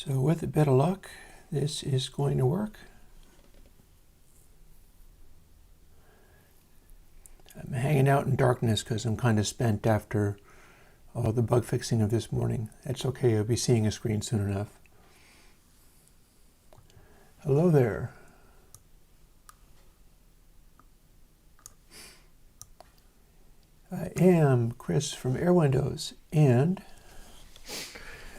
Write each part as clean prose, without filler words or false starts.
So with a bit of luck, this is going to work. I'm hanging out in darkness because I'm kind of spent after all the bug fixing of this morning. That's okay, I'll be seeing a screen soon enough. Hello there. I am Chris from Airwindows, and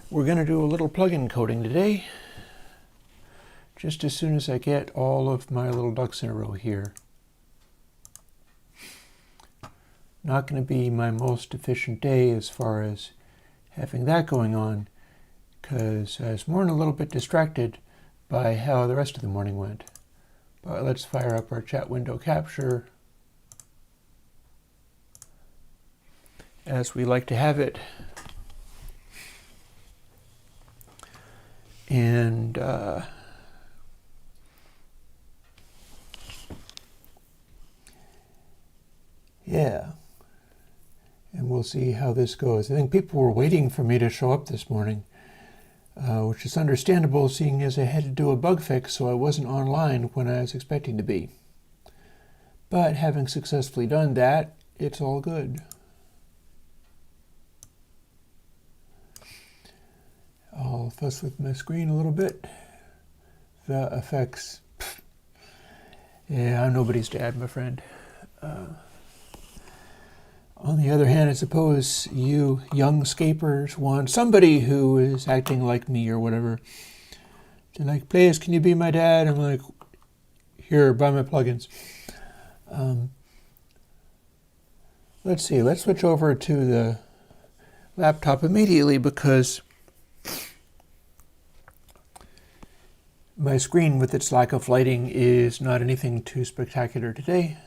we're going to do a little plugin coding today, just as soon as I get all of my little ducks in a row here. Not going to be my most efficient day as far as having that going on, because I was more than a little bit distracted by how the rest of the morning went. But let's fire up our chat window capture, as we like to have it. And yeah, and we'll see how this goes. I think people were waiting for me to show up this morning, which is understandable seeing as I had to do a bug fix, so I wasn't online when I was expecting to be. But having successfully done that, it's all good. I'll fuss with my screen a little bit. The effects, yeah, I'm nobody's dad, my friend. On the other hand, I suppose you young scapers want somebody who is acting like me or whatever. They're like, please, can you be my dad? I'm like, here, buy my plugins. Let's see, let's switch over to the laptop immediately because my screen, with its lack of lighting, is not anything too spectacular today.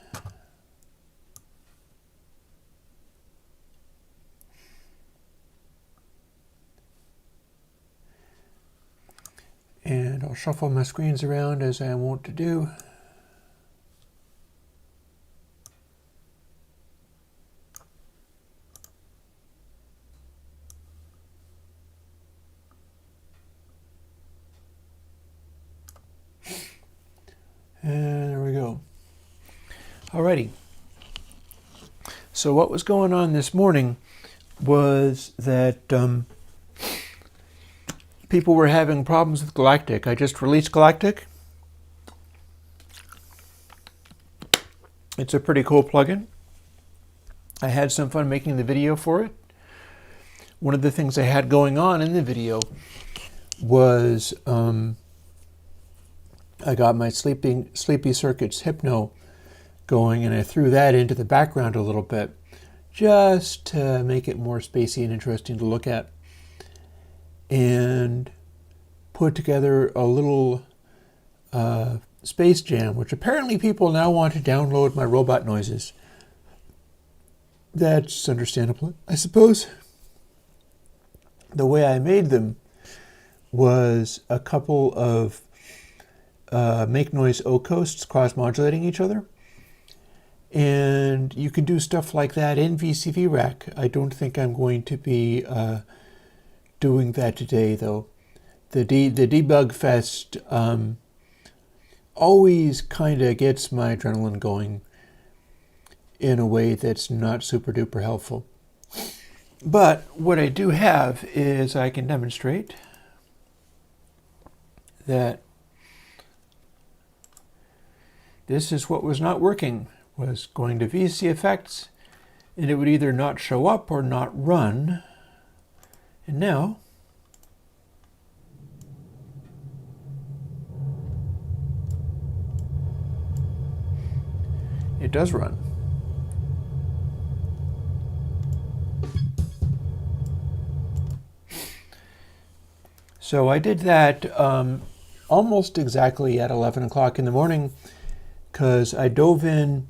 And I'll shuffle my screens around as I want to do. And there we go. Alrighty. So what was going on this morning was that people were having problems with Galactic. I just released Galactic. It's a pretty cool plugin. I had some fun making the video for it. One of the things I had going on in the video was I got my Sleepy Circuits Hypno going, and I threw that into the background a little bit just to make it more spacey and interesting to look at, and put together a little space jam, which apparently people now want to download my robot noises. That's understandable, I suppose. The way I made them was a couple of make noise O-coasts cross-modulating each other. And you can do stuff like that in VCV Rack. I don't think I'm going to be doing that today, though. The Debug Fest always kind of gets my adrenaline going in a way that's not super duper helpful. But what I do have is I can demonstrate that this is what was not working. Was going to VC effects, and it would either not show up or not run. And now it does run. So I did that almost exactly at 11 o'clock in the morning, because I dove in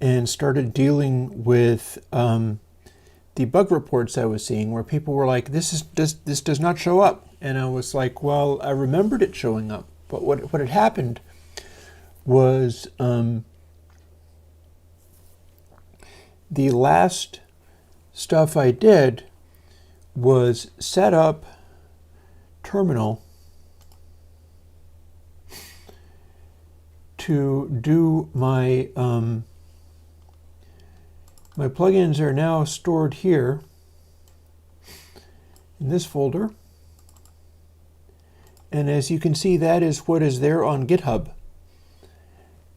and started dealing with the bug reports I was seeing, where people were like, this does not show up. And I was like, well, I remembered it showing up. But what had happened was the last stuff I did was set up terminal to do my my plugins are now stored here in this folder. And as you can see, that is what is there on GitHub.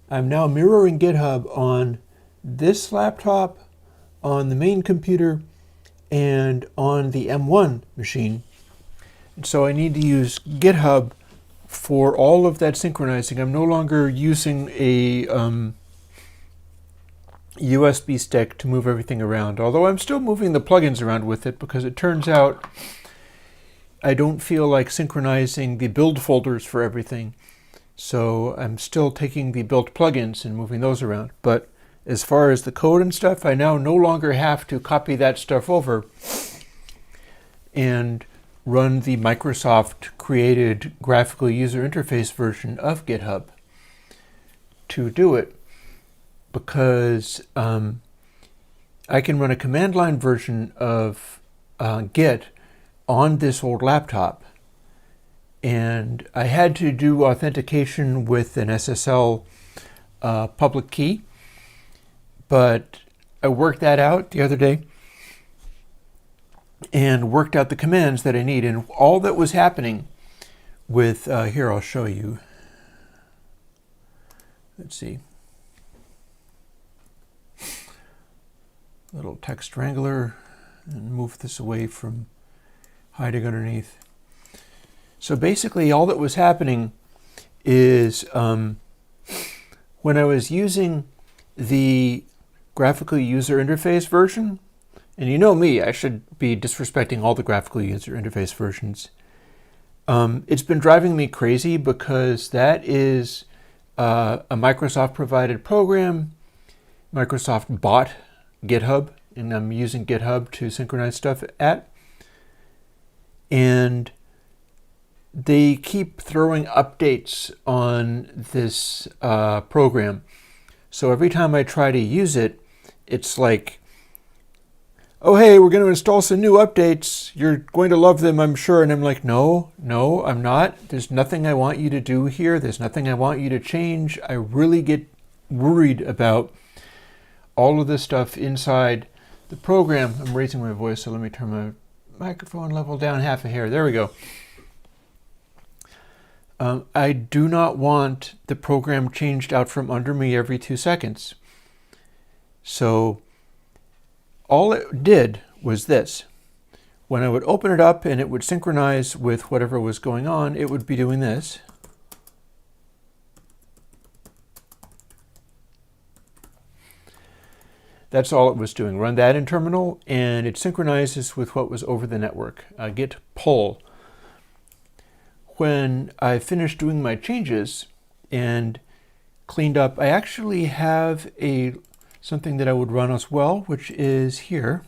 I'm now mirroring GitHub on this laptop, on the main computer, and on the M1 machine. And so I need to use GitHub for all of that synchronizing. I'm no longer using a USB stick to move everything around, although I'm still moving the plugins around with it, because it turns out I don't feel like synchronizing the build folders for everything. So I'm still taking the built plugins and moving those around. But as far as the code and stuff, I now no longer have to copy that stuff over and run the Microsoft created graphical user interface version of GitHub to do it, because I can run a command line version of Git on this old laptop. And I had to do authentication with an SSL public key, but I worked that out the other day and worked out the commands that I need. And all that was happening with, here, I'll show you. Let's see. Little text wrangler, and move this away from hiding underneath. So basically all that was happening is when I was using the graphical user interface version, and you know me, I should be disrespecting all the graphical user interface versions. It's been driving me crazy because that is a Microsoft provided program. Microsoft bought GitHub, and I'm using GitHub to synchronize stuff at. And they keep throwing updates on this program. So every time I try to use it, it's like, oh, hey, we're going to install some new updates. You're going to love them, I'm sure. And I'm like, no, I'm not. There's nothing I want you to do here. There's nothing I want you to change. I really get worried about all of this stuff inside the program. I'm raising my voice, so let me turn my microphone level down half a hair. There we go. I do not want the program changed out from under me every 2 seconds. So all it did was this. When I would open it up and it would synchronize with whatever was going on, it would be doing this. That's all it was doing. Run that in terminal, and it synchronizes with what was over the network. Git pull. When I finished doing my changes and cleaned up, I actually have something that I would run as well, which is here.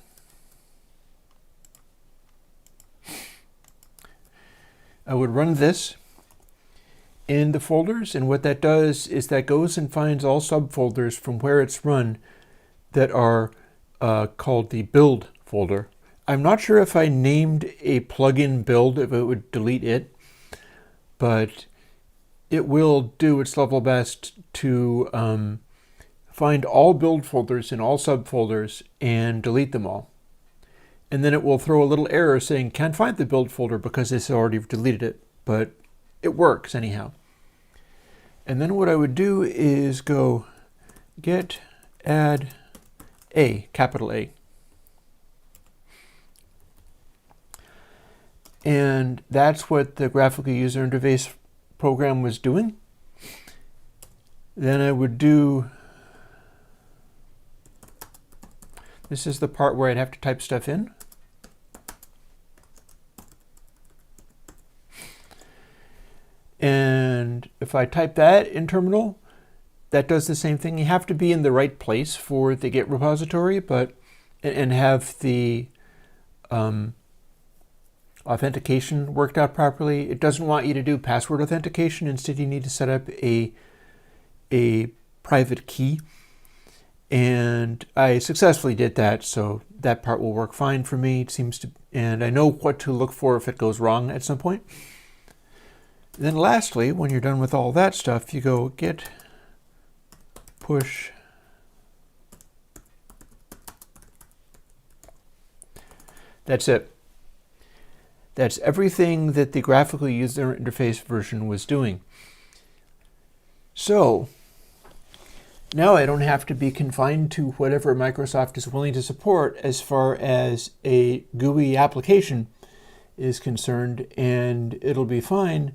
I would run this in the folders, and what that does is that goes and finds all subfolders from where it's run that are called the build folder. I'm not sure if I named a plugin build, if it would delete it, but it will do its level best to find all build folders in all subfolders and delete them all. And then it will throw a little error saying can't find the build folder because it's already deleted it, but it works anyhow. And then what I would do is go git add A, capital A. And that's what the graphical user interface program was doing. Then I would do, this is the part where I'd have to type stuff in. And if I type that in terminal, that does the same thing. You have to be in the right place for the Git repository, and have the authentication worked out properly. It doesn't want you to do password authentication. Instead, you need to set up a private key. And I successfully did that, so that part will work fine for me. It seems to, and I know what to look for if it goes wrong at some point. Then lastly, when you're done with all that stuff, you go git push that's it. That's everything that the graphical user interface version was doing. So now I don't have to be confined to whatever Microsoft is willing to support as far as a GUI application is concerned, and it'll be fine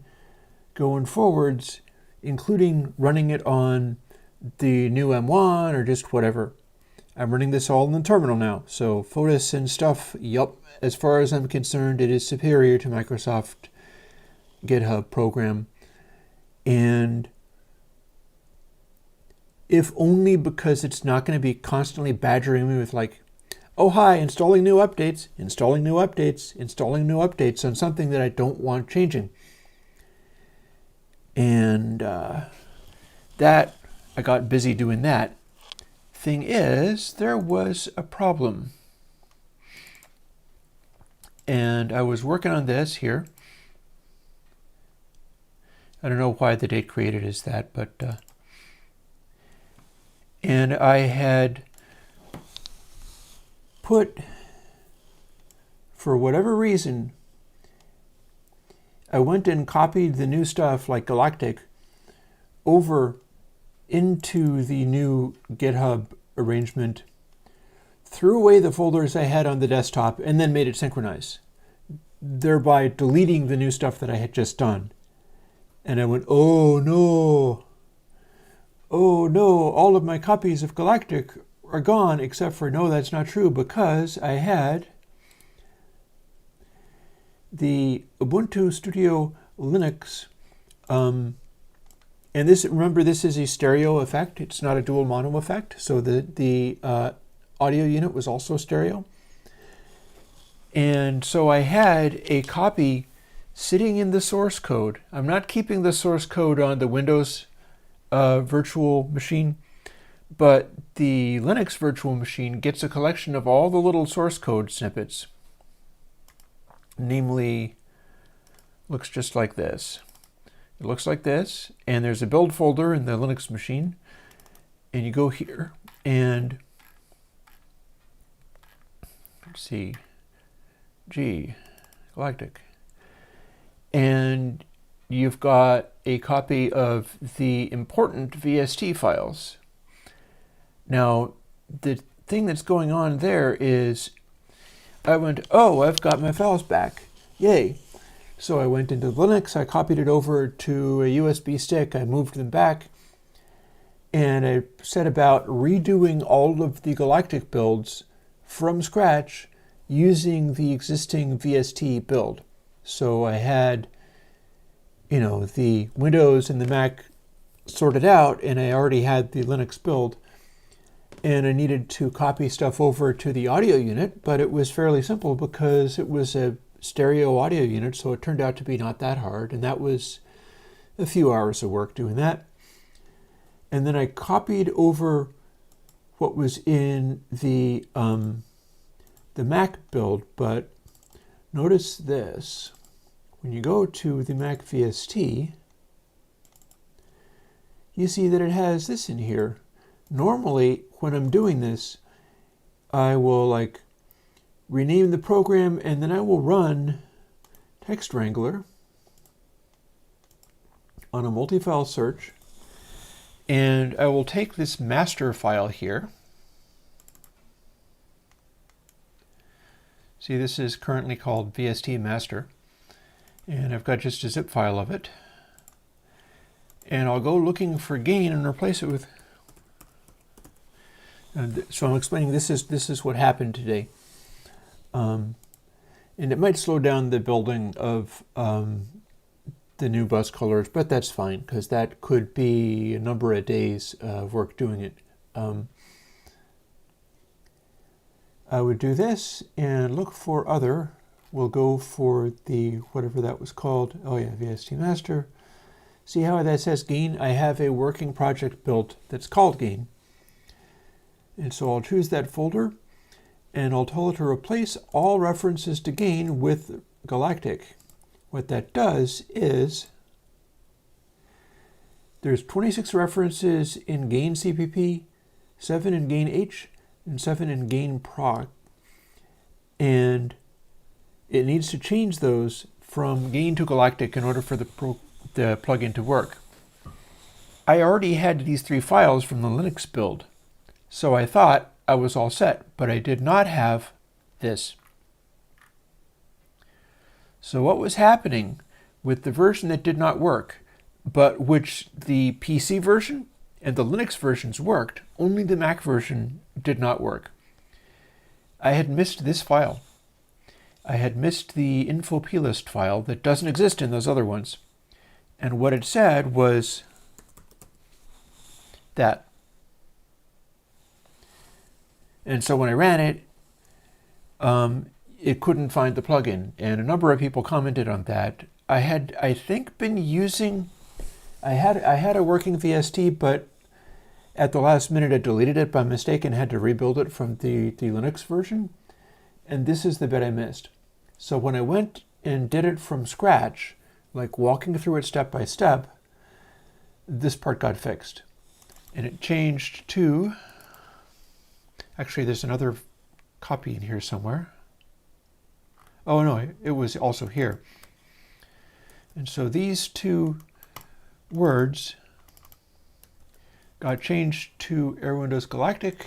going forwards, including running it on the new M1 or just whatever. I'm running this all in the terminal now, so Photos and stuff, yup, as far as I'm concerned, it is superior to Microsoft GitHub program. And if only because it's not going to be constantly badgering me with like, oh hi, installing new updates, installing new updates, installing new updates on something that I don't want changing. And that, I got busy doing that. Thing is, there was a problem. And I was working on this here. I don't know why the date created is that, but and I had put, for whatever reason, I went and copied the new stuff like Galactic over into the new GitHub arrangement, threw away the folders I had on the desktop, and then made it synchronize, thereby deleting the new stuff that I had just done. And I went, oh no, all of my copies of Galactic are gone, except for, no, that's not true, because I had the Ubuntu Studio Linux, and this, remember, this is a stereo effect. It's not a dual mono effect. So the audio unit was also stereo. And so I had a copy sitting in the source code. I'm not keeping the source code on the Windows virtual machine, but the Linux virtual machine gets a collection of all the little source code snippets. Namely, looks just like this. It looks like this, and there's a build folder in the Linux machine, and you go here, and let's see, Galactic, and you've got a copy of the important VST files. Now, the thing that's going on there is I went, oh, I've got my files back, yay. So I went into Linux, I copied it over to a USB stick, I moved them back, and I set about redoing all of the Galactic builds from scratch using the existing VST build. So I had, you know, the Windows and the Mac sorted out, and I already had the Linux build, and I needed to copy stuff over to the audio unit, but it was fairly simple because it was a stereo audio unit, so it turned out to be not that hard, and that was a few hours of work doing that. And then I copied over what was in the Mac build, but notice this. When you go to the Mac VST, you see that it has this in here. Normally, when I'm doing this, I will like rename the program, and then I will run Text Wrangler on a multi-file search, and I will take this master file here. See, this is currently called VST master, and I've got just a zip file of it, and I'll go looking for gain and replace it with, so I'm explaining this is what happened today. And it might slow down the building of the new bus colors, but that's fine, because that could be a number of days of work doing it. I would do this and look for other. We'll go for the, whatever that was called. Oh yeah, VST master. See how that says gain? I have a working project built that's called gain. And so I'll choose that folder, and I'll tell it to replace all references to gain with Galactic. What that does is There's 26 references in gain CPP, 7 in gain H, and 7 in gain proc. And it needs to change those from gain to galactic in order for the plugin to work. I already had these 3 files from the Linux build, so I thought I was all set, but I did not have this. So what was happening with the version that did not work, but which the PC version and the Linux versions worked, only the Mac version did not work. I had missed this file. I had missed the info plist file that doesn't exist in those other ones. And what it said was that. And so when I ran it, it couldn't find the plugin. And a number of people commented on that. I had, I think, been using, I had a working VST, but at the last minute I deleted it by mistake and had to rebuild it from the Linux version. And this is the bit I missed. So when I went and did it from scratch, like walking through it step by step, this part got fixed. And it changed to, actually there's another copy in here somewhere. Oh no, it was also here. And so these 2 words got changed to Airwindows Galactic.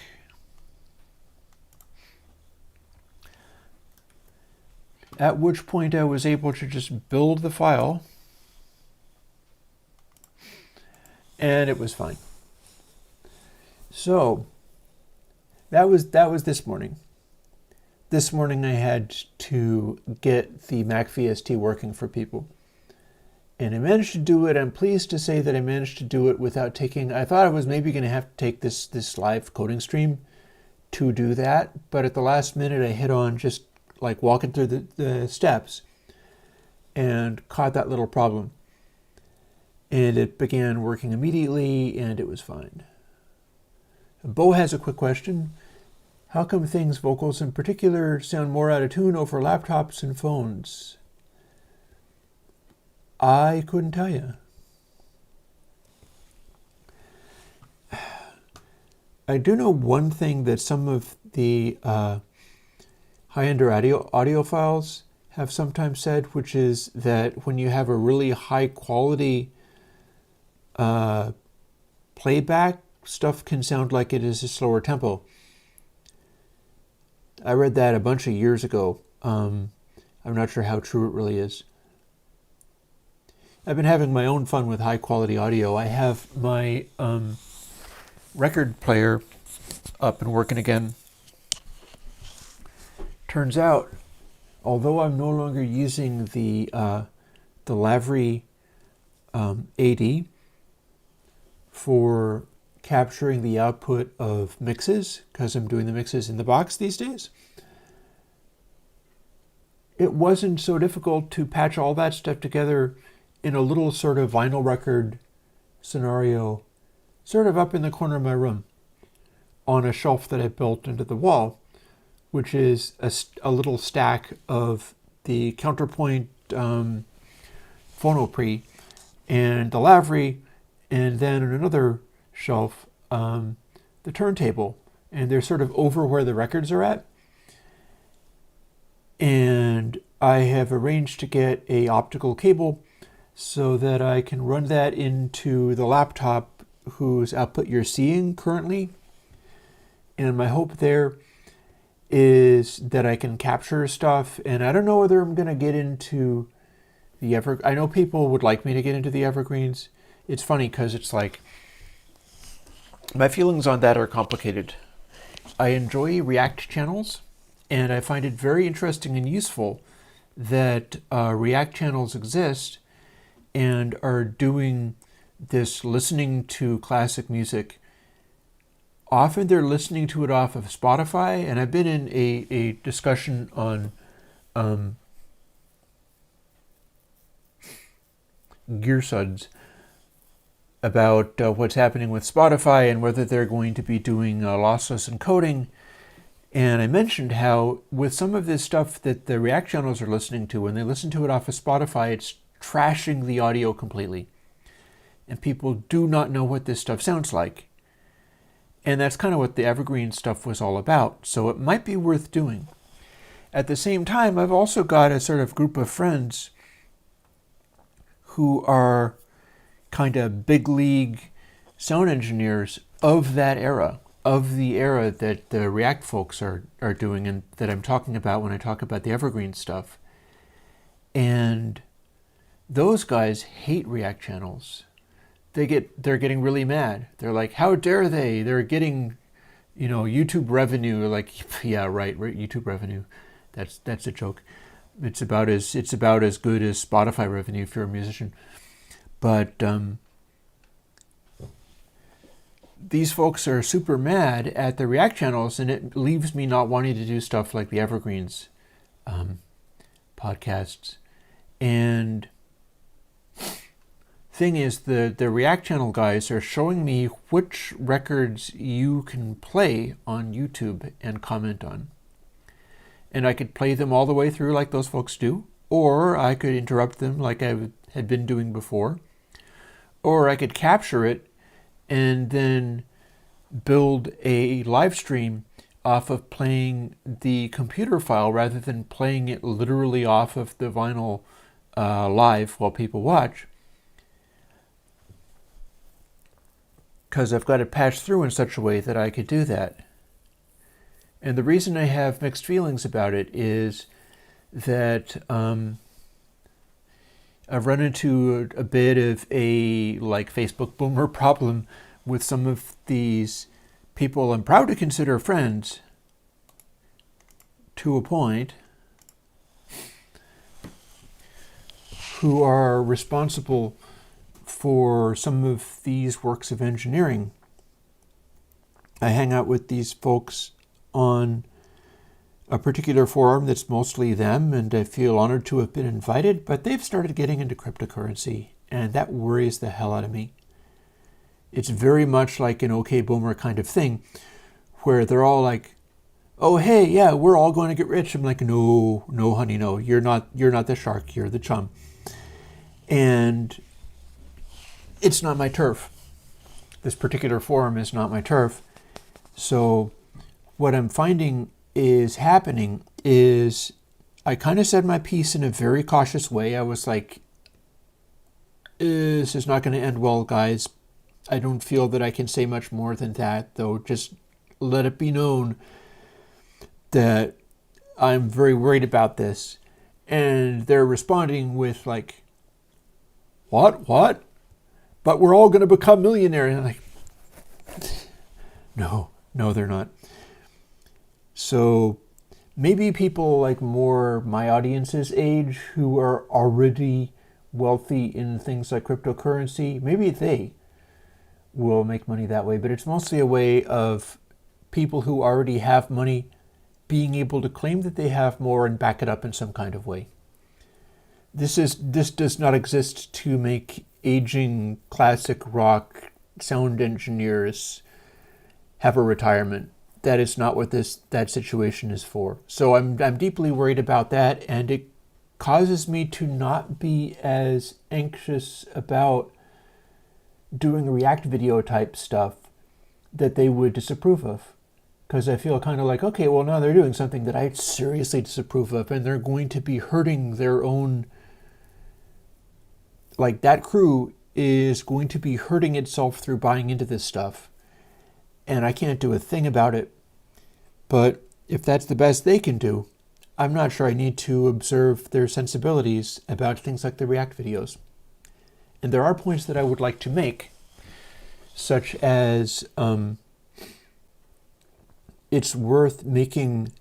At which point I was able to just build the file, and it was fine. So that was this morning. This morning I had to get the Mac VST working for people. And I managed to do it. I'm pleased to say that I managed to do it without taking, I thought I was maybe going to have to take this live coding stream to do that. But at the last minute, I hit on just like walking through the steps and caught that little problem. And it began working immediately and it was fine. Bo has a quick question. How come things, vocals in particular, sound more out of tune over laptops and phones? I couldn't tell you. I do know one thing that some of the high-end audio files have sometimes said, which is that when you have a really high-quality playback, stuff can sound like it is a slower tempo. I read that a bunch of years ago. I'm not sure how true it really is. I've been having my own fun with high-quality audio. I have my record player up and working again. Turns out, although I'm no longer using the Lavry AD for capturing the output of mixes, because I'm doing the mixes in the box these days, it wasn't so difficult to patch all that stuff together in a little sort of vinyl record scenario, sort of up in the corner of my room, on a shelf that I built into the wall, which is a little stack of the counterpoint Phonopre and the Lavry, and then on another shelf, the turntable. And they're sort of over where the records are at. And I have arranged to get a optical cable so that I can run that into the laptop whose output you're seeing currently. And my hope there is that I can capture stuff. And I don't know whether I'm going to get into the I know people would like me to get into the evergreens. It's funny because it's like, my feelings on that are complicated. I enjoy React channels, and I find it very interesting and useful that React channels exist and are doing this listening to classic music. Often they're listening to it off of Spotify, and I've been in a discussion on Gearsuds about what's happening with Spotify and whether they're going to be doing lossless encoding. And I mentioned how with some of this stuff that the React channels are listening to, when they listen to it off of Spotify, it's trashing the audio completely. and people do not know what this stuff sounds like. And that's kind of what the evergreen stuff was all about, so it might be worth doing. At the same time, I've also got a sort of group of friends who are kind of big league sound engineers of that era, of the era that the React folks are doing and that I'm talking about when I talk about the evergreen stuff. And those guys hate React channels. They're getting really mad. They're like, how dare they? They're getting, YouTube revenue. Like, yeah, right, YouTube revenue. That's a joke. It's about as good as Spotify revenue if you're a musician. But these folks are super mad at the React channels, and it leaves me not wanting to do stuff like the Evergreens podcasts. And thing is, the React channel guys are showing me which records you can play on YouTube and comment on. And I could play them all the way through like those folks do, or I could interrupt them like I had been doing before, or I could capture it and then build a live stream off of playing the computer file rather than playing it literally off of the vinyl live while people watch. Because I've got it patched through in such a way that I could do that. And the reason I have mixed feelings about it is that I've run into a bit of a Facebook boomer problem with some of these people I'm proud to consider friends to a point, who are responsible for some of these works of engineering. I hang out with these folks on a particular forum that's mostly them, and I feel honored to have been invited, but they've started getting into cryptocurrency, and that worries the hell out of me. It's very much like an OK Boomer kind of thing, where they're all like, oh, hey, yeah, we're all going to get rich. I'm like, no, honey, no, you're not the shark, you're the chum. And it's not my turf. This particular forum is not my turf. So what I'm finding is happening is I kind of said my piece in a very cautious way. I was like, this is not going to end well, guys. I don't feel that I can say much more than that, though. Just let it be known that I'm very worried about this. And they're responding with like, what? But we're all going to become millionaires. And I'm like, no, they're not. So maybe people like more my audience's age who are already wealthy in things like cryptocurrency, maybe they will make money that way. But it's mostly a way of people who already have money being able to claim that they have more and back it up in some kind of way. This does not exist to make aging classic rock sound engineers have a retirement. That is not what that situation is for. So I'm deeply worried about that, and it causes me to not be as anxious about doing React video type stuff that they would disapprove of. Because I feel kind of like, okay, well, now they're doing something that I seriously disapprove of, and they're going to be hurting their own, like that crew is going to be hurting itself through buying into this stuff. And I can't do a thing about it. But if that's the best they can do, I'm not sure I need to observe their sensibilities about things like the React videos. And there are points that I would like to make, such as it's worth making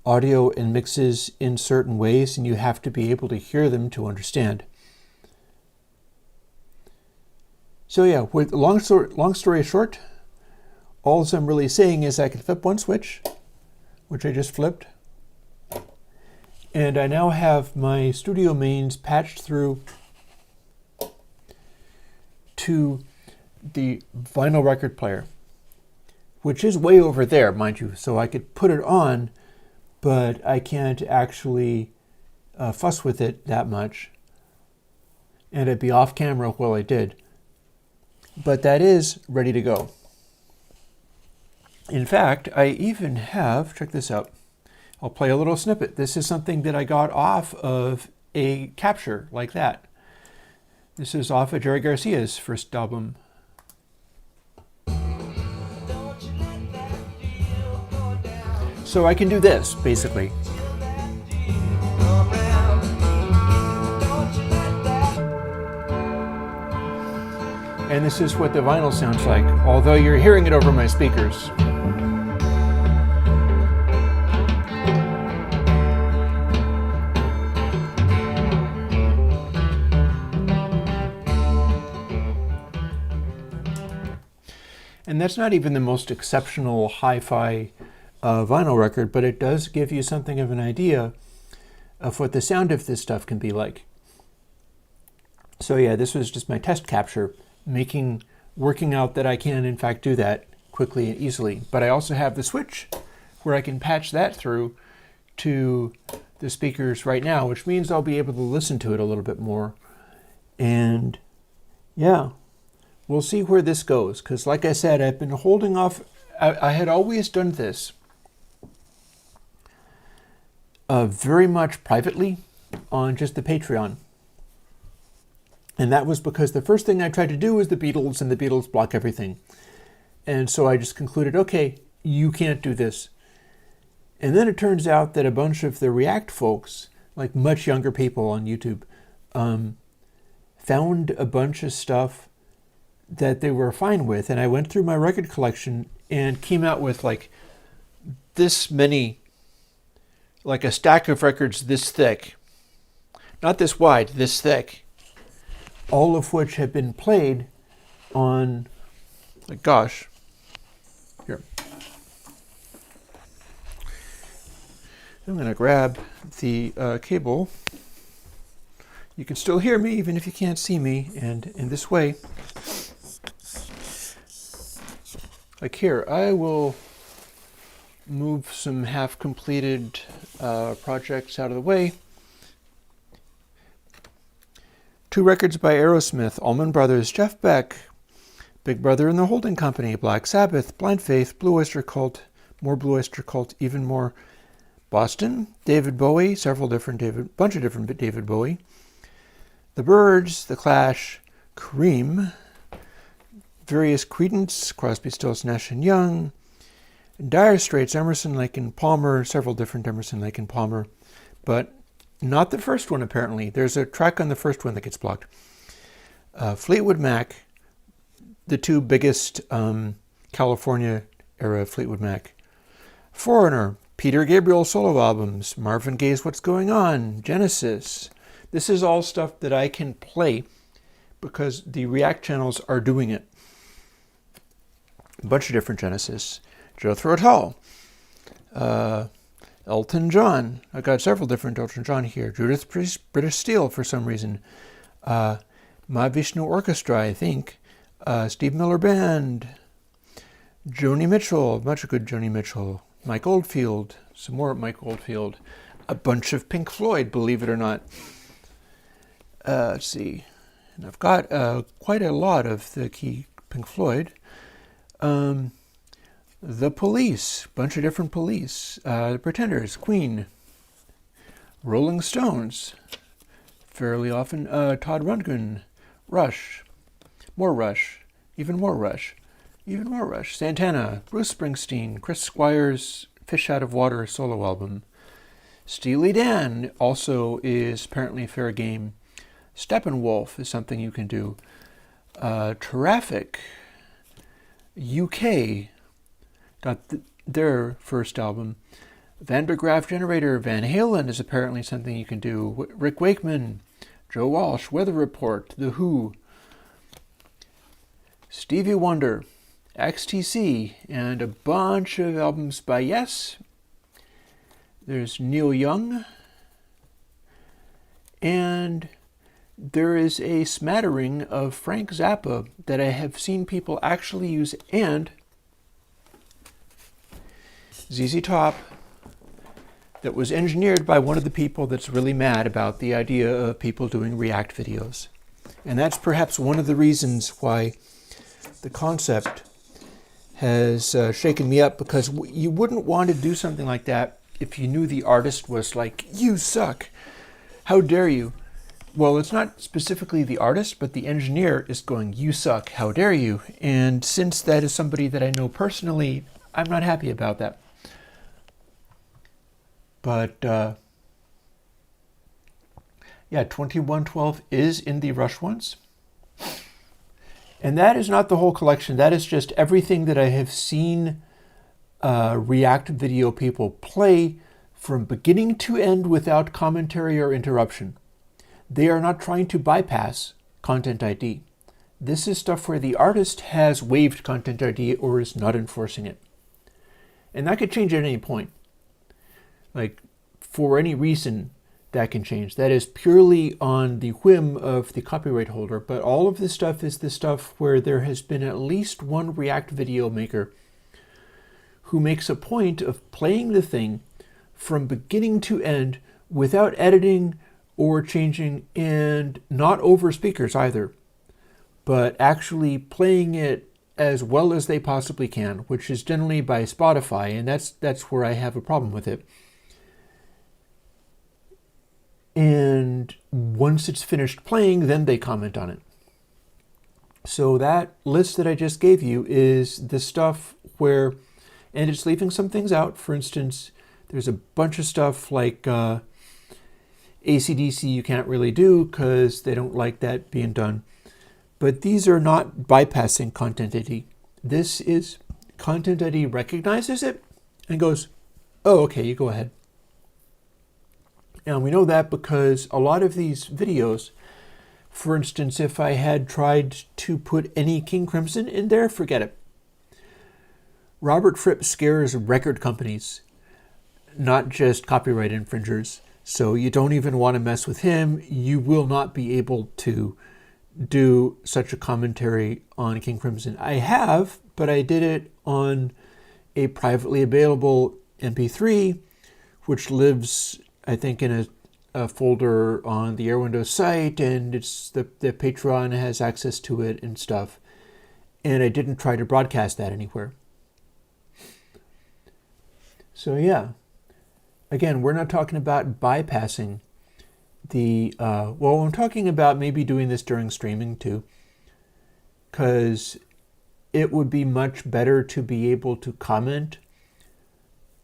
audio and mixes in certain ways, and you have to be able to hear them to understand. So yeah, with long story short, all I'm really saying is I can flip one switch, which I just flipped, and I now have my studio mains patched through to the vinyl record player, which is way over there, mind you, so I could put it on, but I can't actually fuss with it that much, and it'd be off camera while I did. but that is ready to go. In fact, I even have, check this out. I'll play a little snippet. This is something that I got off of a capture like that. This is off of Jerry Garcia's first album. So I can do this, basically. And this is what the vinyl sounds like, although you're hearing it over my speakers. And that's not even the most exceptional hi-fi vinyl record, but it does give you something of an idea of what the sound of this stuff can be like. So yeah, this was just my test capture, working out that I can in fact do that quickly and easily. But I also have the switch where I can patch that through to the speakers right now, which means I'll be able to listen to it a little bit more. And yeah, we'll see where this goes, because like I said, I've been holding off. I had always done this very much privately on just the Patreon. And that was because the first thing I tried to do was the Beatles, and the Beatles block everything. And so I just concluded, okay, you can't do this. And then it turns out that a bunch of the React folks, like much younger people on YouTube, found a bunch of stuff that they were fine with. And I went through my record collection and came out with like this many, like a stack of records this thick. Not this wide, this thick. All of which have been played on, like, gosh, here. I'm going to grab the cable. You can still hear me even if you can't see me, and in this way, like here, I will move some half-completed projects out of the way. 2 records by Aerosmith, Allman Brothers, Jeff Beck, Big Brother and the Holding Company, Black Sabbath, Blind Faith, Blue Oyster Cult, more Blue Oyster Cult, even more Boston, David Bowie, bunch of different David Bowie, The Byrds, The Clash, Cream, various Creedence, Crosby, Stills, Nash and Young, Dire Straits, Emerson, Lake and Palmer, several different Emerson, Lake and Palmer, but not the first one, apparently. There's a track on the first one that gets blocked. Fleetwood Mac, the 2 biggest California era Fleetwood Mac. Foreigner, Peter Gabriel solo albums, Marvin Gaye's What's Going On, Genesis. This is all stuff that I can play because the React channels are doing it. A bunch of different Genesis. Jethro Tull. Elton John. I got several different Elton John here. Judas Priest, British Steel for some reason. Mahavishnu Orchestra, I think. Steve Miller Band. Joni Mitchell, much good Joni Mitchell. Mike Oldfield, some more Mike Oldfield. A bunch of Pink Floyd, believe it or not. Let's see. And I've got quite a lot of the key Pink Floyd. The Police, bunch of different Police. The Pretenders, Queen, Rolling Stones, fairly often. Todd Rundgren, Rush, more Rush, even more Rush, even more Rush. Santana, Bruce Springsteen, Chris Squires, Fish Out of Water solo album. Steely Dan also is apparently fair game. Steppenwolf is something you can do. Traffic, UK, got their first album. Van der Graaf Generator, Van Halen is apparently something you can do. Rick Wakeman, Joe Walsh, Weather Report, The Who, Stevie Wonder, XTC, and a bunch of albums by Yes. There's Neil Young, and there is a smattering of Frank Zappa that I have seen people actually use, and ZZ Top, that was engineered by one of the people that's really mad about the idea of people doing React videos. And that's perhaps one of the reasons why the concept has shaken me up, because you wouldn't want to do something like that if you knew the artist was like, "You suck. How dare you?" Well, it's not specifically the artist, but the engineer is going, "You suck. How dare you?" And since that is somebody that I know personally, I'm not happy about that. But yeah, 2112 is in the Rush ones. And that is not the whole collection. That is just everything that I have seen React video people play from beginning to end without commentary or interruption. They are not trying to bypass Content ID. This is stuff where the artist has waived Content ID or is not enforcing it. And that could change at any point. Like, for any reason, that can change. That is purely on the whim of the copyright holder. But all of this stuff is the stuff where there has been at least one React video maker who makes a point of playing the thing from beginning to end without editing or changing, and not over speakers either, but actually playing it as well as they possibly can, which is generally by Spotify, and that's where I have a problem with it. And once it's finished playing, then they comment on it. So that list that I just gave you is the stuff where, and it's leaving some things out. For instance, there's a bunch of stuff like AC/DC you can't really do because they don't like that being done. But these are not bypassing Content ID. This is Content ID recognizes it and goes, "Oh, okay, you go ahead." And we know that because a lot of these videos, for instance, if I had tried to put any King Crimson in there, forget it. Robert Fripp scares record companies, not just copyright infringers. So you don't even want to mess with him. You will not be able to do such a commentary on King Crimson. I have, but I did it on a privately available MP3, which lives, I think, in a folder on the Airwindows site, and it's the Patreon has access to it and stuff. And I didn't try to broadcast that anywhere. So yeah. Again, we're not talking about bypassing the, well, I'm talking about maybe doing this during streaming too, because it would be much better to be able to comment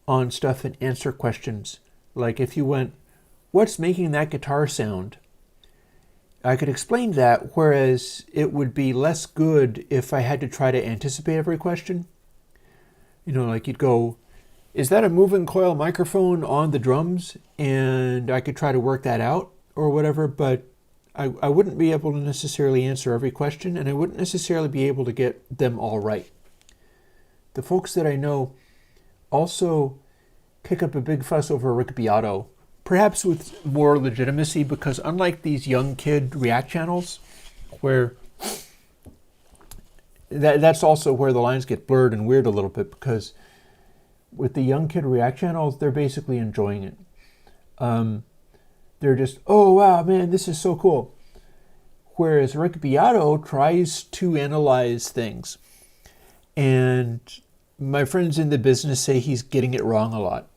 on stuff and answer questions. Like if you went, "What's making that guitar sound?" I could explain that, whereas it would be less good if I had to try to anticipate every question. You know, like you'd go, "Is that a moving coil microphone on the drums?" And I could try to work that out or whatever, but I wouldn't be able to necessarily answer every question, and I wouldn't necessarily be able to get them all right. The folks that I know also kick up a big fuss over Rick Beato, perhaps with more legitimacy, because unlike these young kid React channels, where that's also where the lines get blurred and weird a little bit, because with the young kid React channels, they're basically enjoying it. They're just, "Oh, wow, man, this is so cool." Whereas Rick Beato tries to analyze things. And my friends in the business say he's getting it wrong a lot.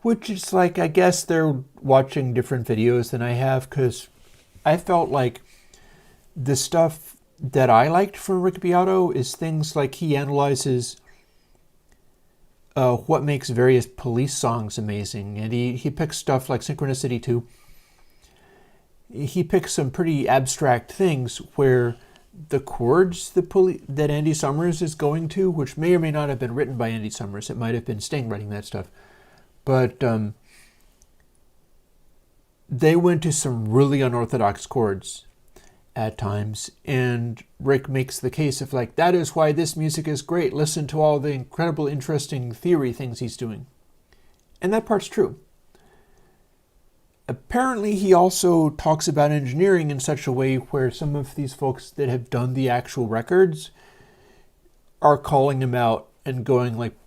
Which is like, I guess they're watching different videos than I have, because I felt like the stuff that I liked from Rick Beato is things like he analyzes what makes various Police songs amazing. And he picks stuff like Synchronicity 2. He picks some pretty abstract things where the chords that Andy Summers is going to, which may or may not have been written by Andy Summers. It might have been Sting writing that stuff. But they went to some really unorthodox chords at times, and Rick makes the case of like, that is why this music is great. Listen to all the incredible, interesting theory things he's doing. And that part's true. Apparently, he also talks about engineering in such a way where some of these folks that have done the actual records are calling him out and going like,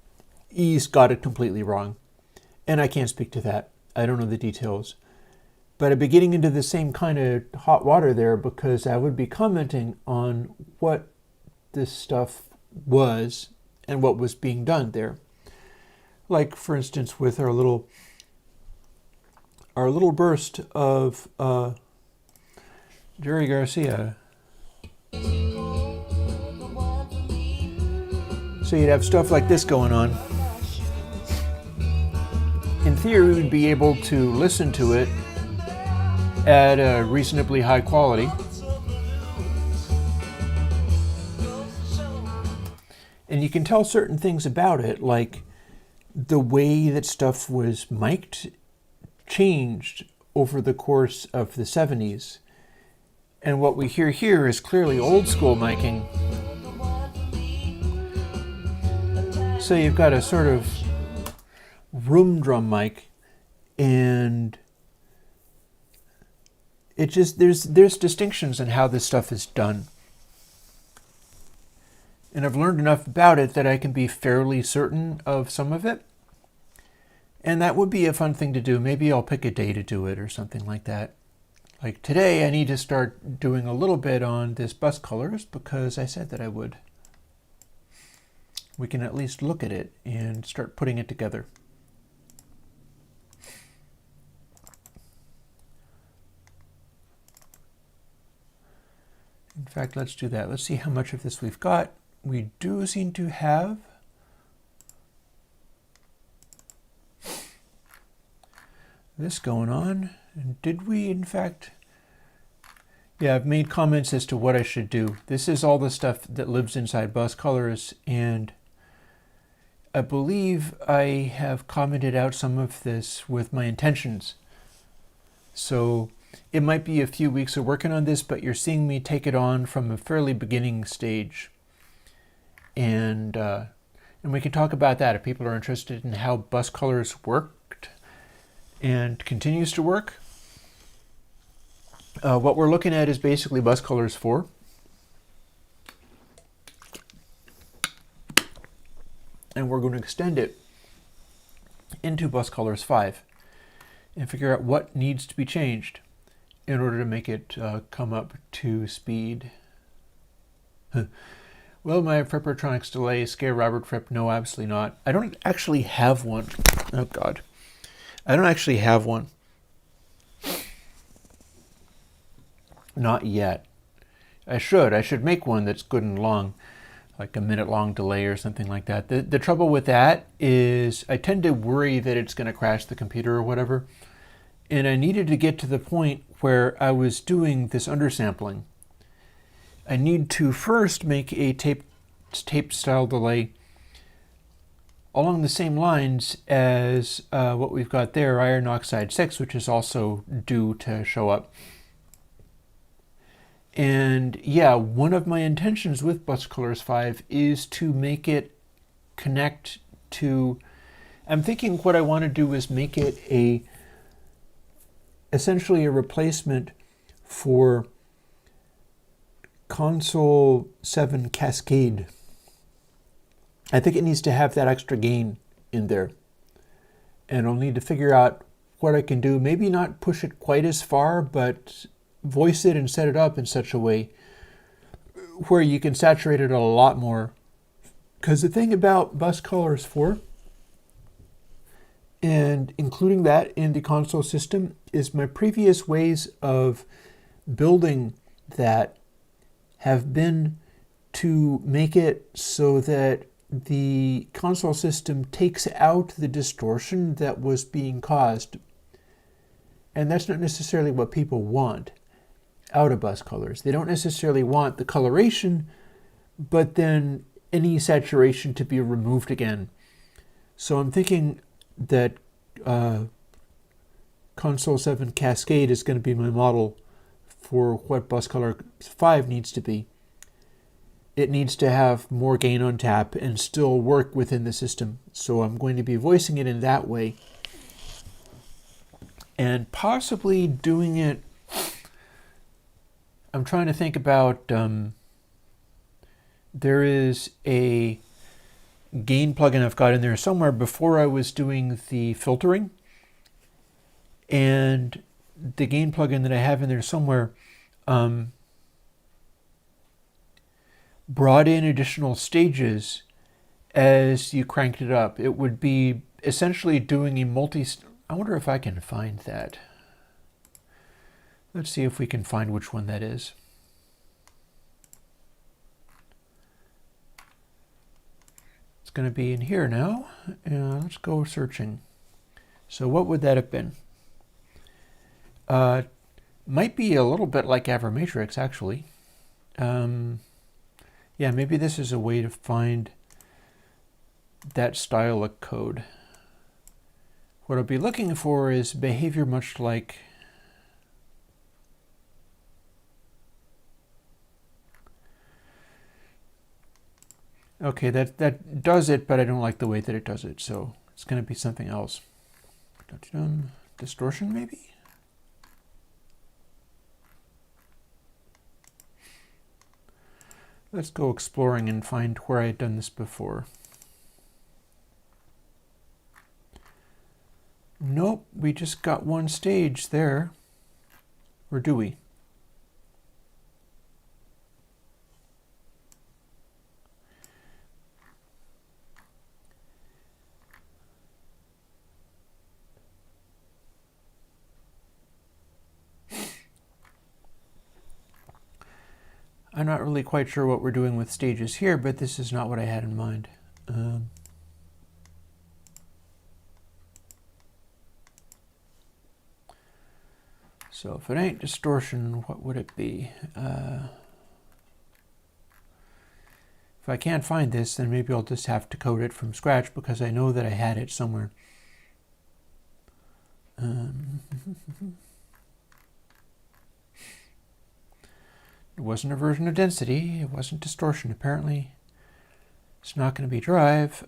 he's got it completely wrong. And I can't speak to that. I don't know the details. But I'd be getting into the same kind of hot water there, because I would be commenting on what this stuff was and what was being done there. Like, for instance, with our little burst of Jerry Garcia. So you'd have stuff like this going on. In theory, we'd be able to listen to it at a reasonably high quality. And you can tell certain things about it, like the way that stuff was mic'd changed over the course of the 70s. And what we hear here is clearly old school miking. So you've got a sort of room drum mic, and it just, there's distinctions in how this stuff is done. And I've learned enough about it that I can be fairly certain of some of it. And that would be a fun thing to do. Maybe I'll pick a day to do it or something like that. Like today, I need to start doing a little bit on this bus colors because I said that I would. We can at least look at it and start putting it together. In fact, let's do that. Let's see how much of this we've got. We do seem to have this going on. And did we, in fact... Yeah, I've made comments as to what I should do. This is all the stuff that lives inside bus colors, and I believe I have commented out some of this with my intentions. So it might be a few weeks of working on this, but you're seeing me take it on from a fairly beginning stage. And we can talk about that if people are interested in how bus colors worked and continues to work. What we're looking at is basically bus colors 4. And we're going to extend it into bus colors 5 and figure out what needs to be changed in order to make it come up to speed. Will my Frippertronics delay scare Robert Fripp? No, absolutely not. I don't actually have one. Oh, God. I don't actually have one. Not yet. I should make one that's good and long, like a minute-long delay or something like that. The trouble with that is I tend to worry that it's going to crash the computer or whatever. And I needed to get to the point where I was doing this undersampling. I need to first make a tape-style delay along the same lines as what we've got there, iron oxide 6, which is also due to show up. And yeah, one of my intentions with Bus Colors 5 is to make it connect to... I'm thinking what I want to do is make it essentially a replacement for Console 7 Cascade. I think it needs to have that extra gain in there. And I'll need to figure out what I can do. Maybe not push it quite as far, but voice it and set it up in such a way where you can saturate it a lot more. Because the thing about Bus Colors 4 and including that in the console system is my previous ways of building that have been to make it so that the console system takes out the distortion that was being caused. And that's not necessarily what people want out of bus colors. They don't necessarily want the coloration, but then any saturation to be removed again. So I'm thinking that Console 7 Cascade is going to be my model for what Bus Color 5 needs to be. It needs to have more gain on tap and still work within the system. So I'm going to be voicing it in that way. And possibly doing it... I'm trying to think about... there is a gain plugin I've got in there somewhere before I was doing the filtering. And the gain plugin that I have in there somewhere brought in additional stages as you cranked it up. It would be essentially doing a I wonder if I can find that. Let's see if we can find which one that is. It's going to be in here now. Let's go searching. So what would that have been? Might be a little bit like Avermatrix, actually. Yeah, maybe this is a way to find that style of code. What I'll be looking for is behavior much like okay, that does it, but I don't like the way that it does it, so it's going to be something else. Distortion, maybe? Let's go exploring and find where I had done this before. Nope, we just got one stage there. Or do we? I'm not really quite sure what we're doing with stages here, but this is not what I had in mind. So if it ain't distortion, what would it be? If I can't find this, then maybe I'll just have to code it from scratch because I know that I had it somewhere. It wasn't a version of density. It wasn't distortion, apparently. It's not going to be drive.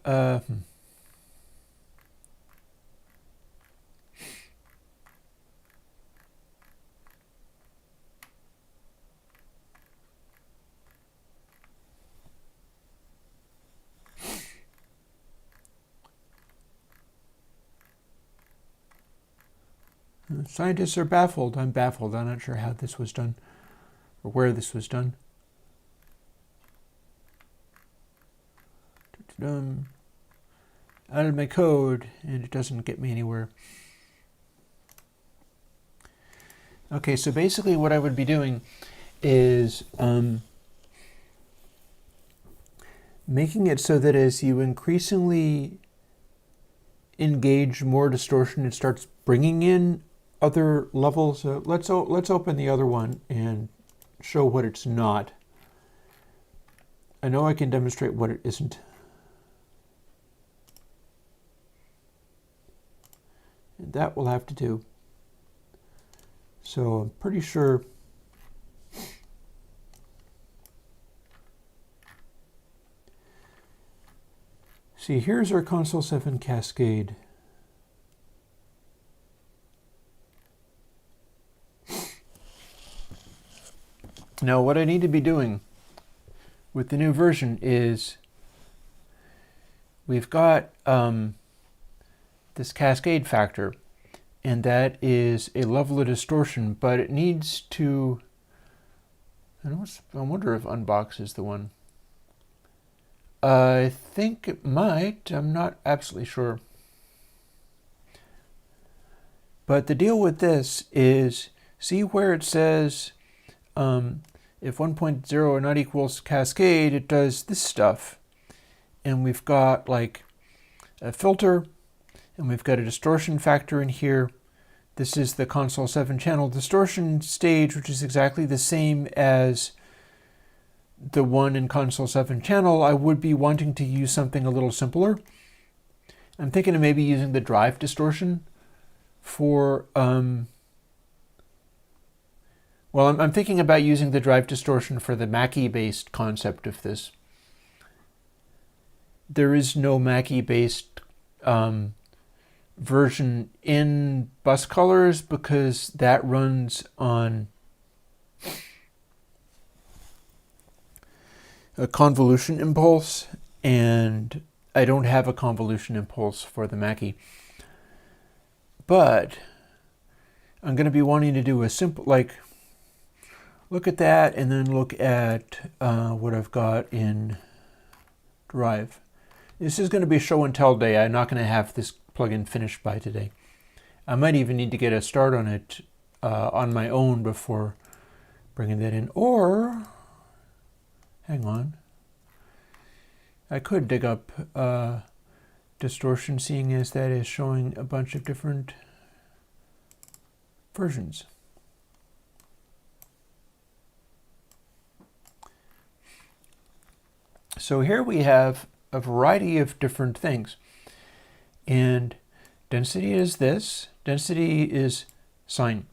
Scientists are baffled. I'm baffled. I'm not sure how this was done or where this was done. Out of my code, and it doesn't get me anywhere. Okay, so basically what I would be doing is making it so that as you increasingly engage more distortion, it starts bringing in other levels. Let's open the other one and show what it's not. I know I can demonstrate what it isn't. And that will have to do. So I'm pretty sure see, here's our console 7 cascade. Now what I need to be doing with the new version is we've got this cascade factor, and that is a level of distortion, but it needs to, I wonder if unbox is the one. I think it might, I'm not absolutely sure. But the deal with this is, see where it says if 1.0 or not equals cascade, it does this stuff. And we've got like a filter, and we've got a distortion factor in here. This is the console 7 channel distortion stage, which is exactly the same as the one in console 7 channel. I would be wanting to use something a little simpler. I'm thinking of maybe using the drive distortion for well, I'm thinking about using the drive distortion for the Mackie-based concept of this. There is no Mackie-based version in bus colors because that runs on a convolution impulse, and I don't have a convolution impulse for the Mackie. But I'm going to be wanting to do a simple, like, look at that and then look at what I've got in Drive. This is going to be a show and tell day. I'm not going to have this plugin finished by today. I might even need to get a start on it on my own before bringing that in. Or, hang on, I could dig up distortion, seeing as that is showing a bunch of different versions. So here we have a variety of different things. And density is this. Density is sine.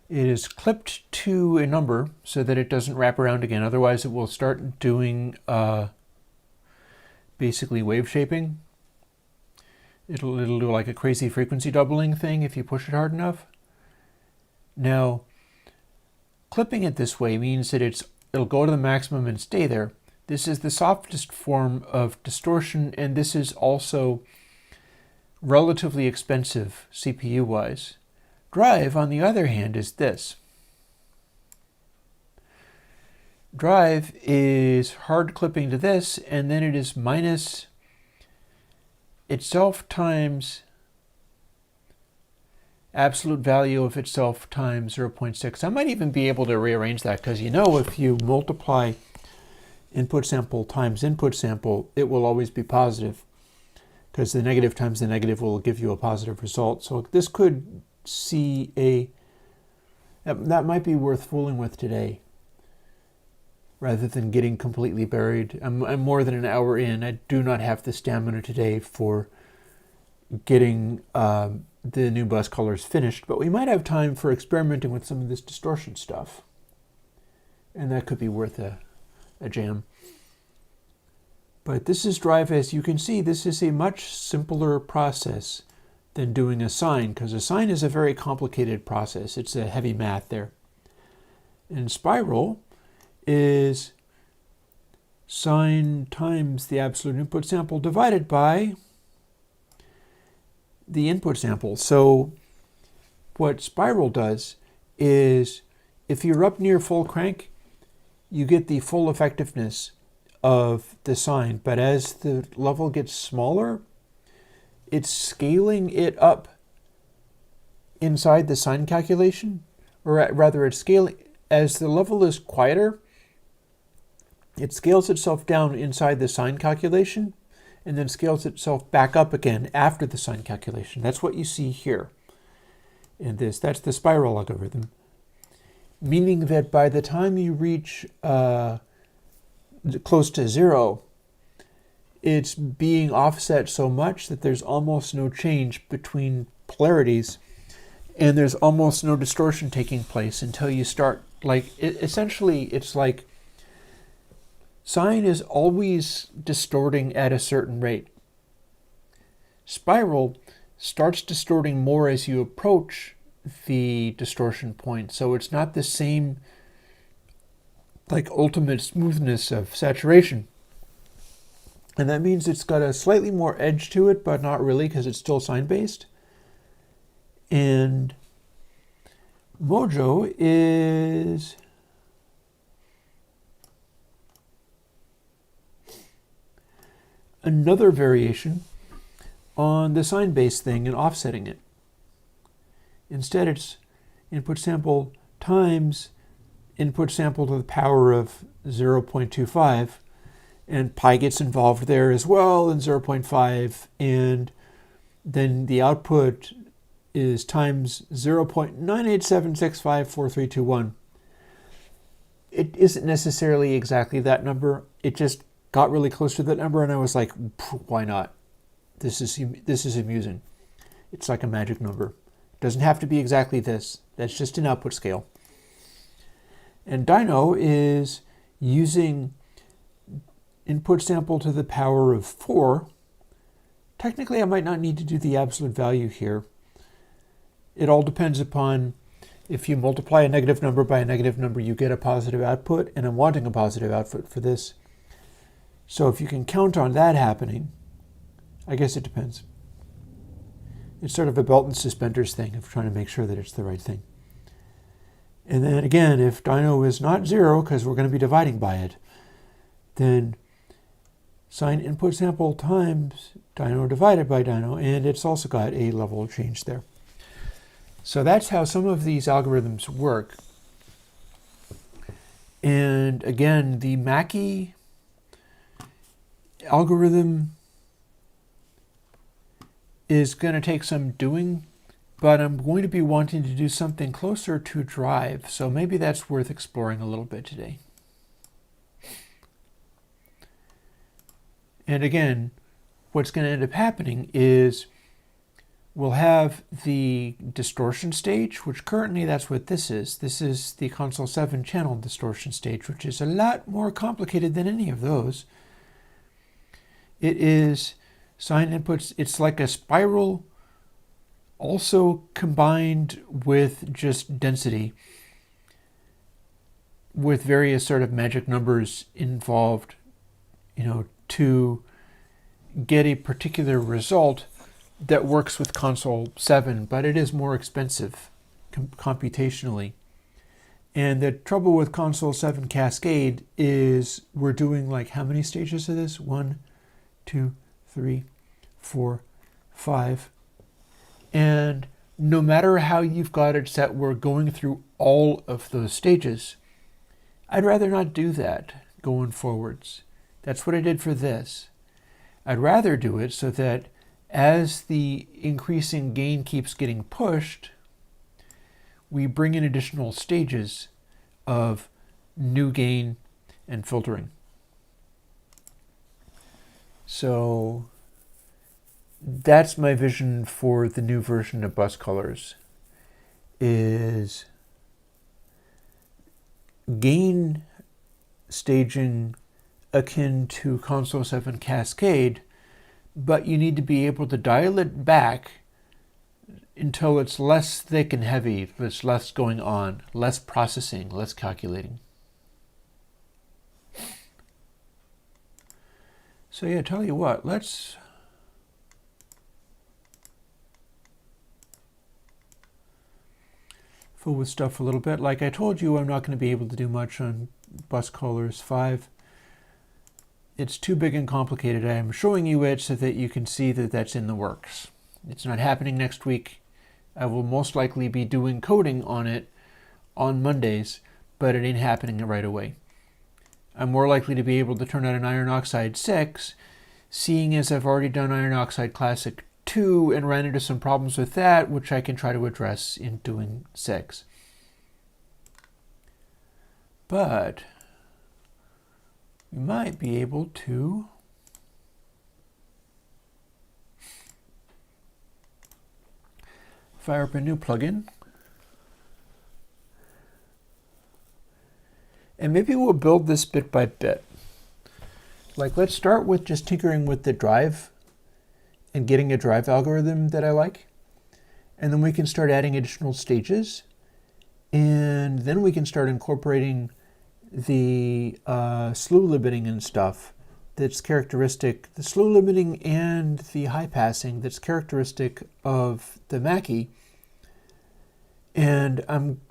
It is clipped to a number so that it doesn't wrap around again. Otherwise it will start doing basically wave shaping. It'll do like a crazy frequency doubling thing if you push it hard enough. Now, clipping it this way means that it'll go to the maximum and stay there. This is the softest form of distortion, and this is also relatively expensive CPU-wise. Drive, on the other hand, is this. Drive is hard clipping to this, and then it is minus itself times absolute value of itself times 0.6. I might even be able to rearrange that, because you know if you multiply input sample times input sample, it will always be positive, because the negative times the negative will give you a positive result. So this could see that might be worth fooling with today, rather than getting completely buried. I'm more than an hour in. I do not have the stamina today for getting the new bus colors finished, but we might have time for experimenting with some of this distortion stuff. And that could be worth a jam. But this is Drive. As you can see, this is a much simpler process than doing a sine, because a sine is a very complicated process. It's a heavy math there. And Spiral is sine times the absolute input sample divided by the input sample. So what Spiral does is, if you're up near full crank, you get the full effectiveness of the sine, but as the level gets smaller, it's scaling it up inside the sine calculation, or rather it's scaling, as the level is quieter, it scales itself down inside the sine calculation and then scales itself back up again after the sine calculation. That's what you see here in this. That's the Spiral algorithm. Meaning that by the time you reach close to 0, it's being offset so much that there's almost no change between polarities, and there's almost no distortion taking place until you start, essentially it's like sine is always distorting at a certain rate. Spiral starts distorting more as you approach the distortion point, so it's not the same ultimate smoothness of saturation. And that means it's got a slightly more edge to it, but not really, because it's still sine based. And Mojo is another variation on the sine based thing and offsetting it. Instead, it's input sample times input sample to the power of 0.25, and pi gets involved there as well, and 0.5, and then the output is times 0.987654321. It isn't necessarily exactly that number. It just got really close to that number, and I was like, why not? This is amusing. It's like a magic number. It doesn't have to be exactly this. That's just an output scale. And Dino is using input sample to the power of 4. Technically, I might not need to do the absolute value here. It all depends upon, if you multiply a negative number by a negative number, you get a positive output, and I'm wanting a positive output for this. So if you can count on that happening, I guess it depends. It's sort of a belt and suspenders thing of trying to make sure that it's the right thing. And then again, if dyno is not 0, because we're going to be dividing by it, then sine input sample times dyno divided by dyno, and it's also got a level of change there. So that's how some of these algorithms work. And again, the Mackity algorithm is going to take some doing, but I'm going to be wanting to do something closer to drive, so maybe that's worth exploring a little bit today. And again, what's going to end up happening is we'll have the distortion stage, which currently that's what this is. This is the console 7 channel distortion stage, which is a lot more complicated than any of those. It is sine inputs. It's like a spiral also combined with just density, with various sort of magic numbers involved, to get a particular result that works with console 7, but it is more expensive computationally. And the trouble with console 7 Cascade is we're doing like how many stages of this? 1, 2, 3, 4, 5. And no matter how you've got it set, we're going through all of those stages. I'd rather not do that going forwards. That's what I did for this. I'd rather do it so that as the increasing gain keeps getting pushed, we bring in additional stages of new gain and filtering. So that's my vision for the new version of bus colors, is gain staging akin to console 7 Cascade, but you need to be able to dial it back until it's less thick and heavy, there's less going on, less processing, less calculating. So yeah, tell you what, let's fool with stuff a little bit. Like I told you, I'm not going to be able to do much on bus colors 5. It's too big and complicated. I am showing you it so that you can see that that's in the works. It's not happening next week. I will most likely be doing coding on it on Mondays, but it ain't happening right away. I'm more likely to be able to turn out an iron oxide 6, seeing as I've already done iron oxide classic 2 and ran into some problems with that, which I can try to address in doing 6. But we might be able to fire up a new plugin, and maybe we'll build this bit by bit. Like, let's start with just tinkering with the drive and getting a drive algorithm that I like, and then we can start adding additional stages, and then we can start incorporating the slew limiting and stuff that's characteristic, the slew limiting and the high passing that's characteristic of the Mackity. And I'm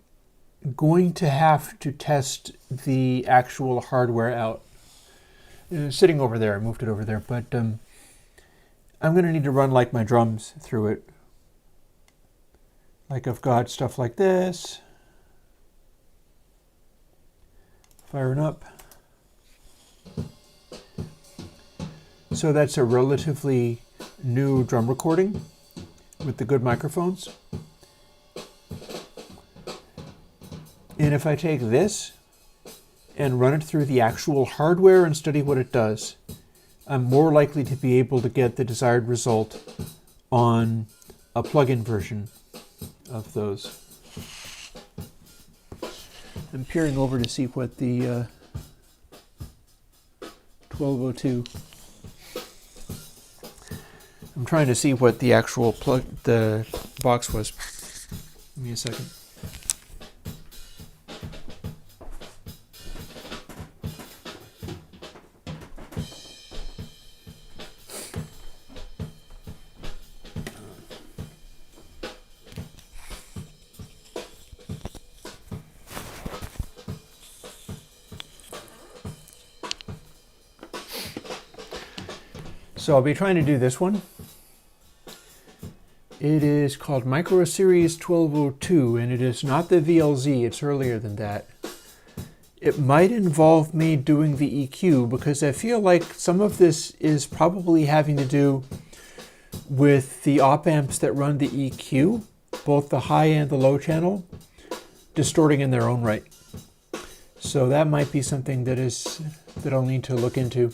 going to have to test the actual hardware out. Sitting over there, I moved it over there, but I'm going to need to run like my drums through it. Like I've got stuff like this. Firing up. So that's a relatively new drum recording with the good microphones. And if I take this and run it through the actual hardware and study what it does, I'm more likely to be able to get the desired result on a plug-in version of those. I'm peering over to see what the 1202. I'm trying to see what the actual the box was. Give me a second. So I'll be trying to do this one. It is called Micro Series 1202, and it is not the VLZ, it's earlier than that. It might involve me doing the EQ because I feel like some of this is probably having to do with the op amps that run the EQ, both the high and the low channel, distorting in their own right. So that might be something that I'll need to look into.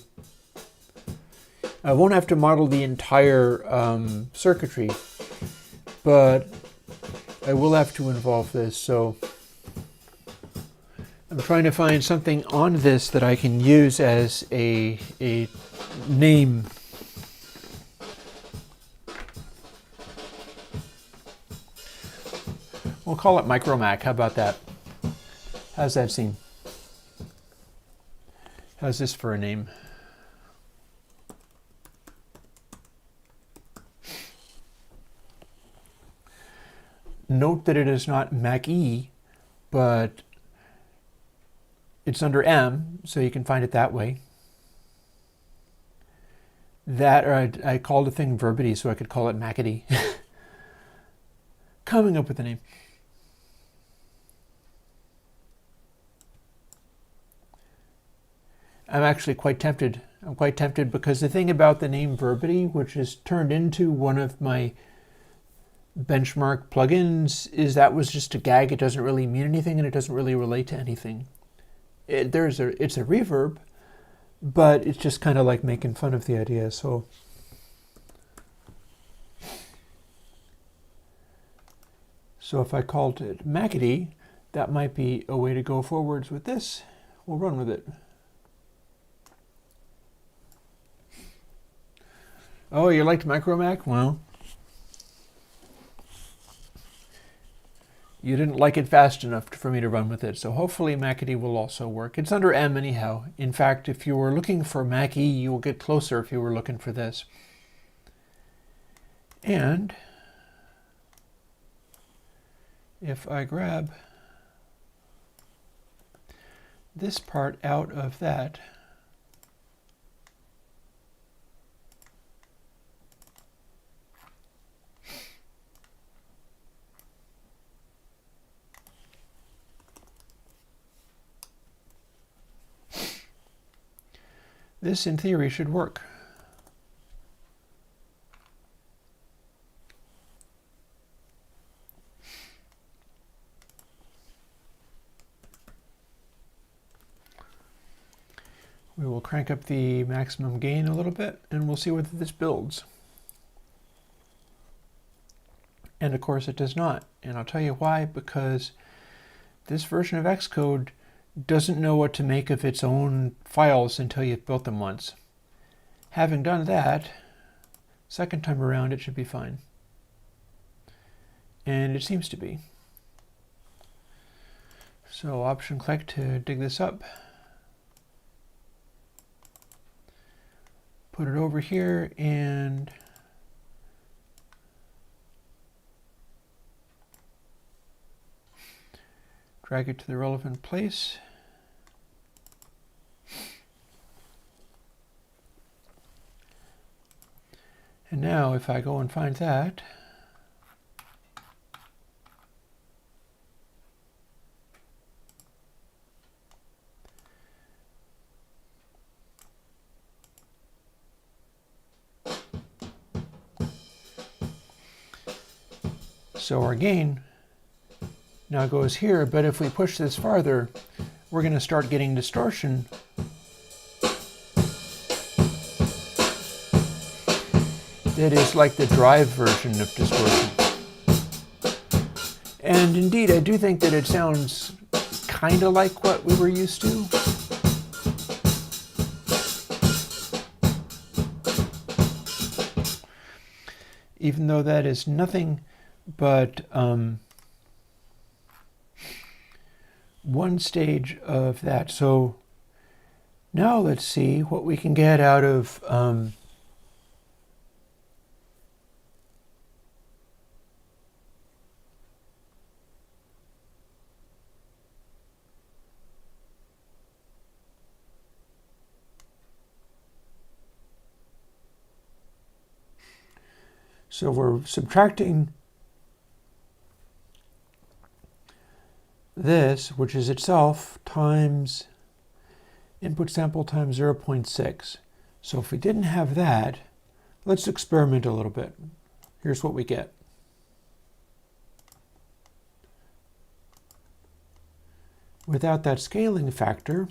I won't have to model the entire circuitry, but I will have to involve this. So I'm trying to find something on this that I can use as a name. We'll call it Micro Mac. How about that? How's that seem? How's this for a name? Note that it is not Mac-E, but it's under M, so you can find it that way. That, or I called the thing Verbity, so I could call it Mackity. Coming up with a name. I'm actually quite tempted. I'm quite tempted because the thing about the name Verbity, which has turned into one of my benchmark plugins, is that was just a gag. It doesn't really mean anything and it doesn't really relate to anything. It's a reverb, but it's just kind of like making fun of the idea. So if I called it Mackity, that might be a way to go forwards with this. We'll run with it. Oh, you liked Micro Mac? Well, you didn't like it fast enough for me to run with it, so hopefully Mackity will also work. It's under M anyhow. In fact, if you were looking for Mac-E, you will get closer if you were looking for this. And if I grab this part out of that, this in theory should work. We will crank up the maximum gain a little bit and we'll see whether this builds. And of course it does not. And I'll tell you why, because this version of Xcode doesn't know what to make of its own files until you've built them once. Having done that, second time around it should be fine. And it seems to be. So option click to dig this up. Put it over here and drag it to the relevant place. And now if I go and find that, so our gain now goes here, but if we push this farther, we're going to start getting distortion. That is like the drive version of distortion. And indeed, I do think that it sounds kind of like what we were used to. Even though that is nothing but one stage of that. So now let's see what we can get out of So we're subtracting this, which is itself, times input sample times 0.6. So if we didn't have that, let's experiment a little bit. Here's what we get. Without that scaling factor,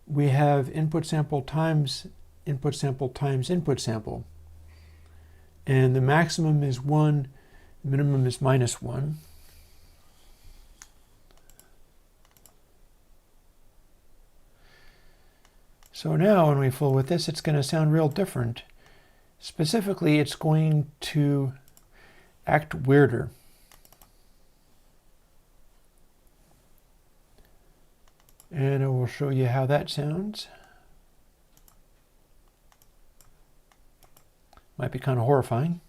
we have input sample times input sample times input sample. And the maximum is 1, minimum is -1. So now when we fool with this, it's going to sound real different. Specifically, it's going to act weirder. And I will show you how that sounds. Might be kind of horrifying.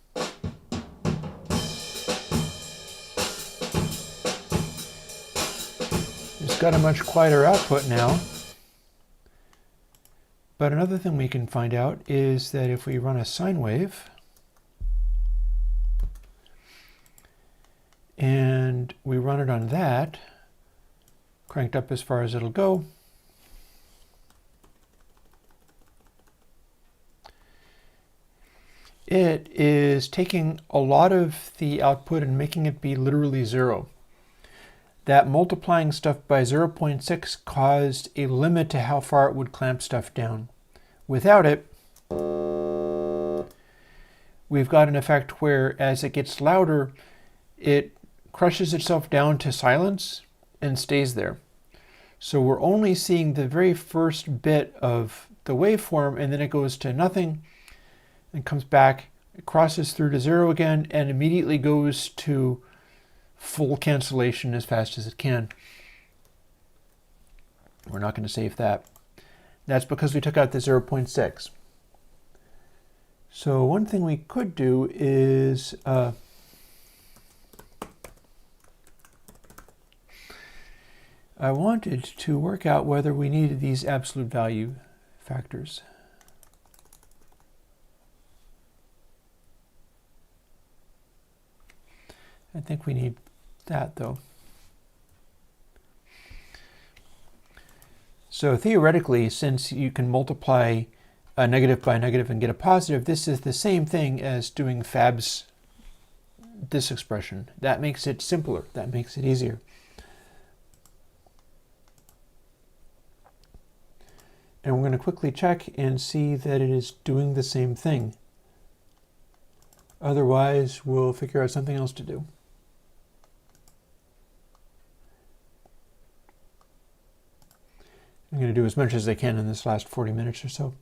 It's got a much quieter output now. But another thing we can find out is that if we run a sine wave and we run it on that, cranked up as far as it'll go, it is taking a lot of the output and making it be literally 0. That multiplying stuff by 0.6 caused a limit to how far it would clamp stuff down. Without it, we've got an effect where as it gets louder, it crushes itself down to silence and stays there. So we're only seeing the very first bit of the waveform, and then it goes to nothing and comes back, it crosses through to 0 again, and immediately goes to full cancellation as fast as it can. We're not going to save that. That's because we took out the 0.6. So one thing we could do is I wanted to work out whether we needed these absolute value factors. I think we need that though. So theoretically, since you can multiply a negative by a negative and get a positive, this is the same thing as doing Fab's this expression. That makes it simpler. That makes it easier. And we're going to quickly check and see that it is doing the same thing. Otherwise, we'll figure out something else to do. I'm going to do as much as I can in this last 40 minutes or so.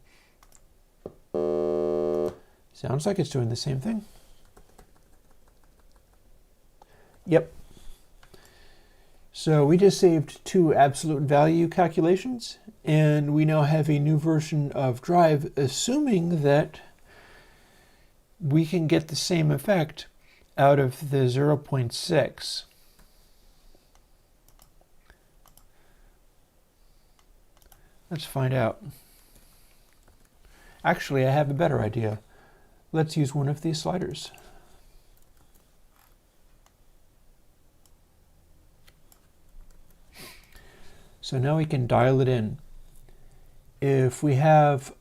Sounds like it's doing the same thing. Yep. So we just saved 2 absolute value calculations, and we now have a new version of Drive, assuming that we can get the same effect out of the 0.6. Let's find out. Actually, I have a better idea. Let's use one of these sliders. So now we can dial it in. If we have,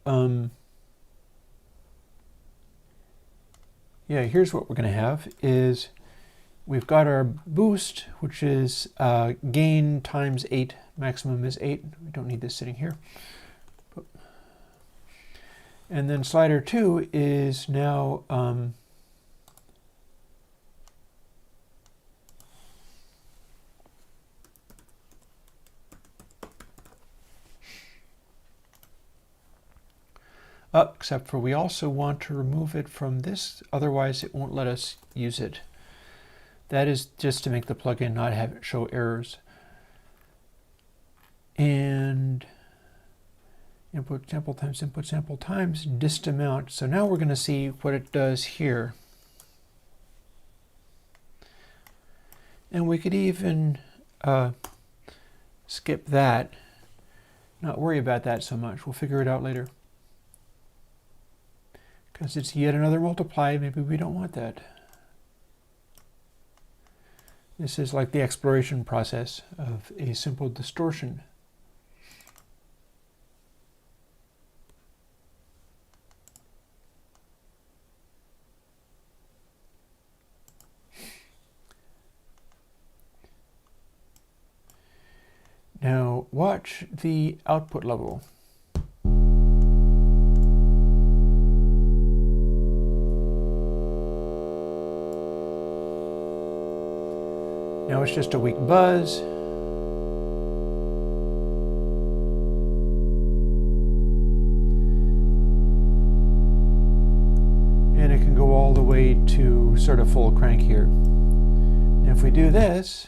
here's what we're going to have is we've got our boost, which is gain times 8, maximum is 8. We don't need this sitting here. And then slider 2 is now up, except for we also want to remove it from this, otherwise it won't let us use it. That is just to make the plugin not have it show errors. And input sample times dist amount. So now we're going to see what it does here. And we could even skip that, not worry about that so much. We'll figure it out later. because it's yet another multiply. Maybe we don't want that. This is like the exploration process of a simple distortion. Now watch the output level. Now it's just a weak buzz. And it can go all the way to sort of full crank here. Now if we do this,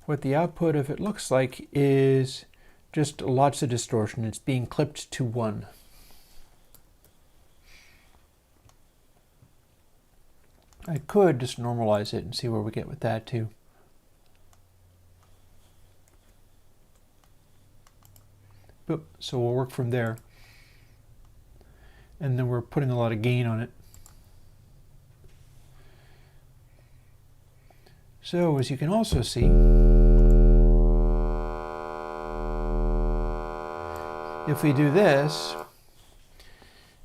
what the output of it looks like is just lots of distortion. It's being clipped to 1. I could just normalize it and see where we get with that too. Boop. So we'll work from there. And then we're putting a lot of gain on it. So as you can also see, if we do this,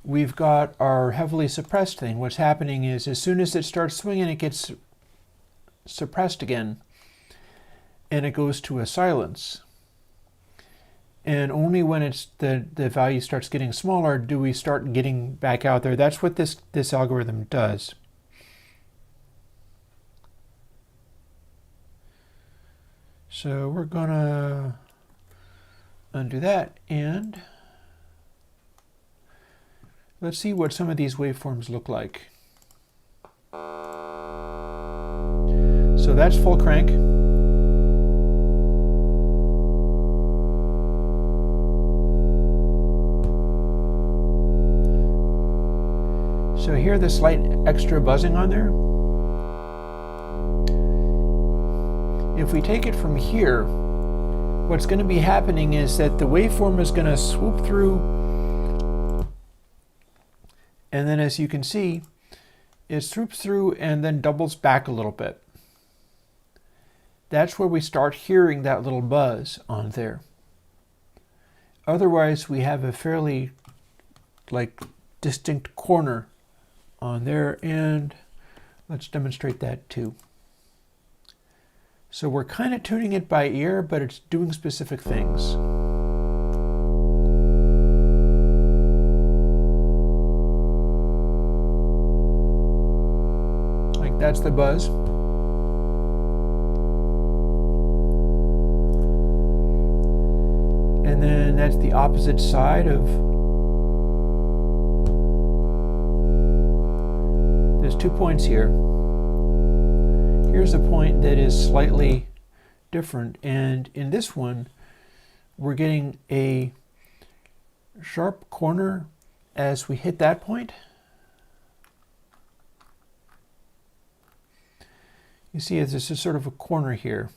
we've got our heavily suppressed thing. What's happening is as soon as it starts swinging, it gets suppressed again, and it goes to a silence. And only when it's the value starts getting smaller do we start getting back out there. That's what this algorithm does. So we're gonna undo that, and let's see what some of these waveforms look like. So that's full crank. So hear the slight extra buzzing on there. If we take it from here, what's going to be happening is that the waveform is going to swoop through, and then as you can see, it swoops through and then doubles back a little bit. That's where we start hearing that little buzz on there. Otherwise, we have a fairly distinct corner on there, and let's demonstrate that too. So we're kind of tuning it by ear, but it's doing specific things. Like that's the buzz. And then that's the opposite side of. There's 2 points here. Here's a point that is slightly different, and in this one we're getting a sharp corner as we hit that point. You see there's a sort of a corner here.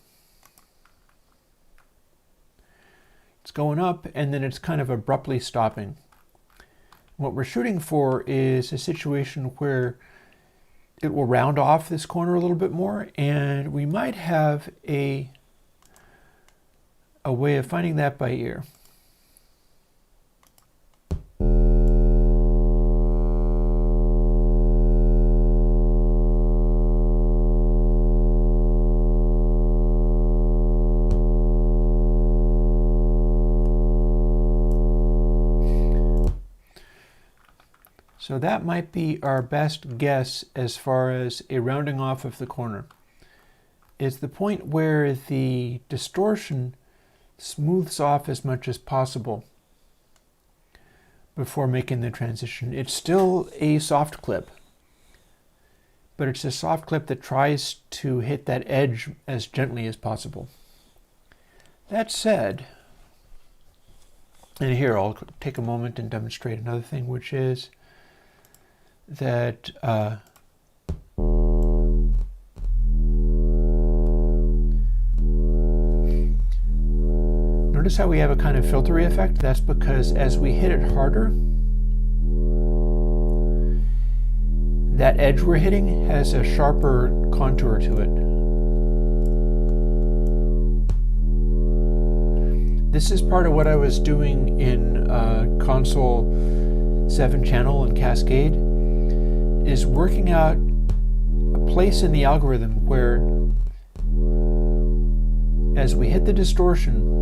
It's going up and then it's kind of abruptly stopping. What we're shooting for is a situation where it will round off this corner a little bit more, and we might have a way of finding that by ear. So that might be our best guess as far as a rounding off of the corner. It's the point where the distortion smooths off as much as possible before making the transition. It's still a soft clip, but it's a soft clip that tries to hit that edge as gently as possible. That said, and here I'll take a moment and demonstrate another thing, which is that notice how we have a kind of filtery effect? That's because as we hit it harder, that edge we're hitting has a sharper contour to it. This is part of what I was doing in console 7-channel and Cascade, is working out a place in the algorithm where as we hit the distortion,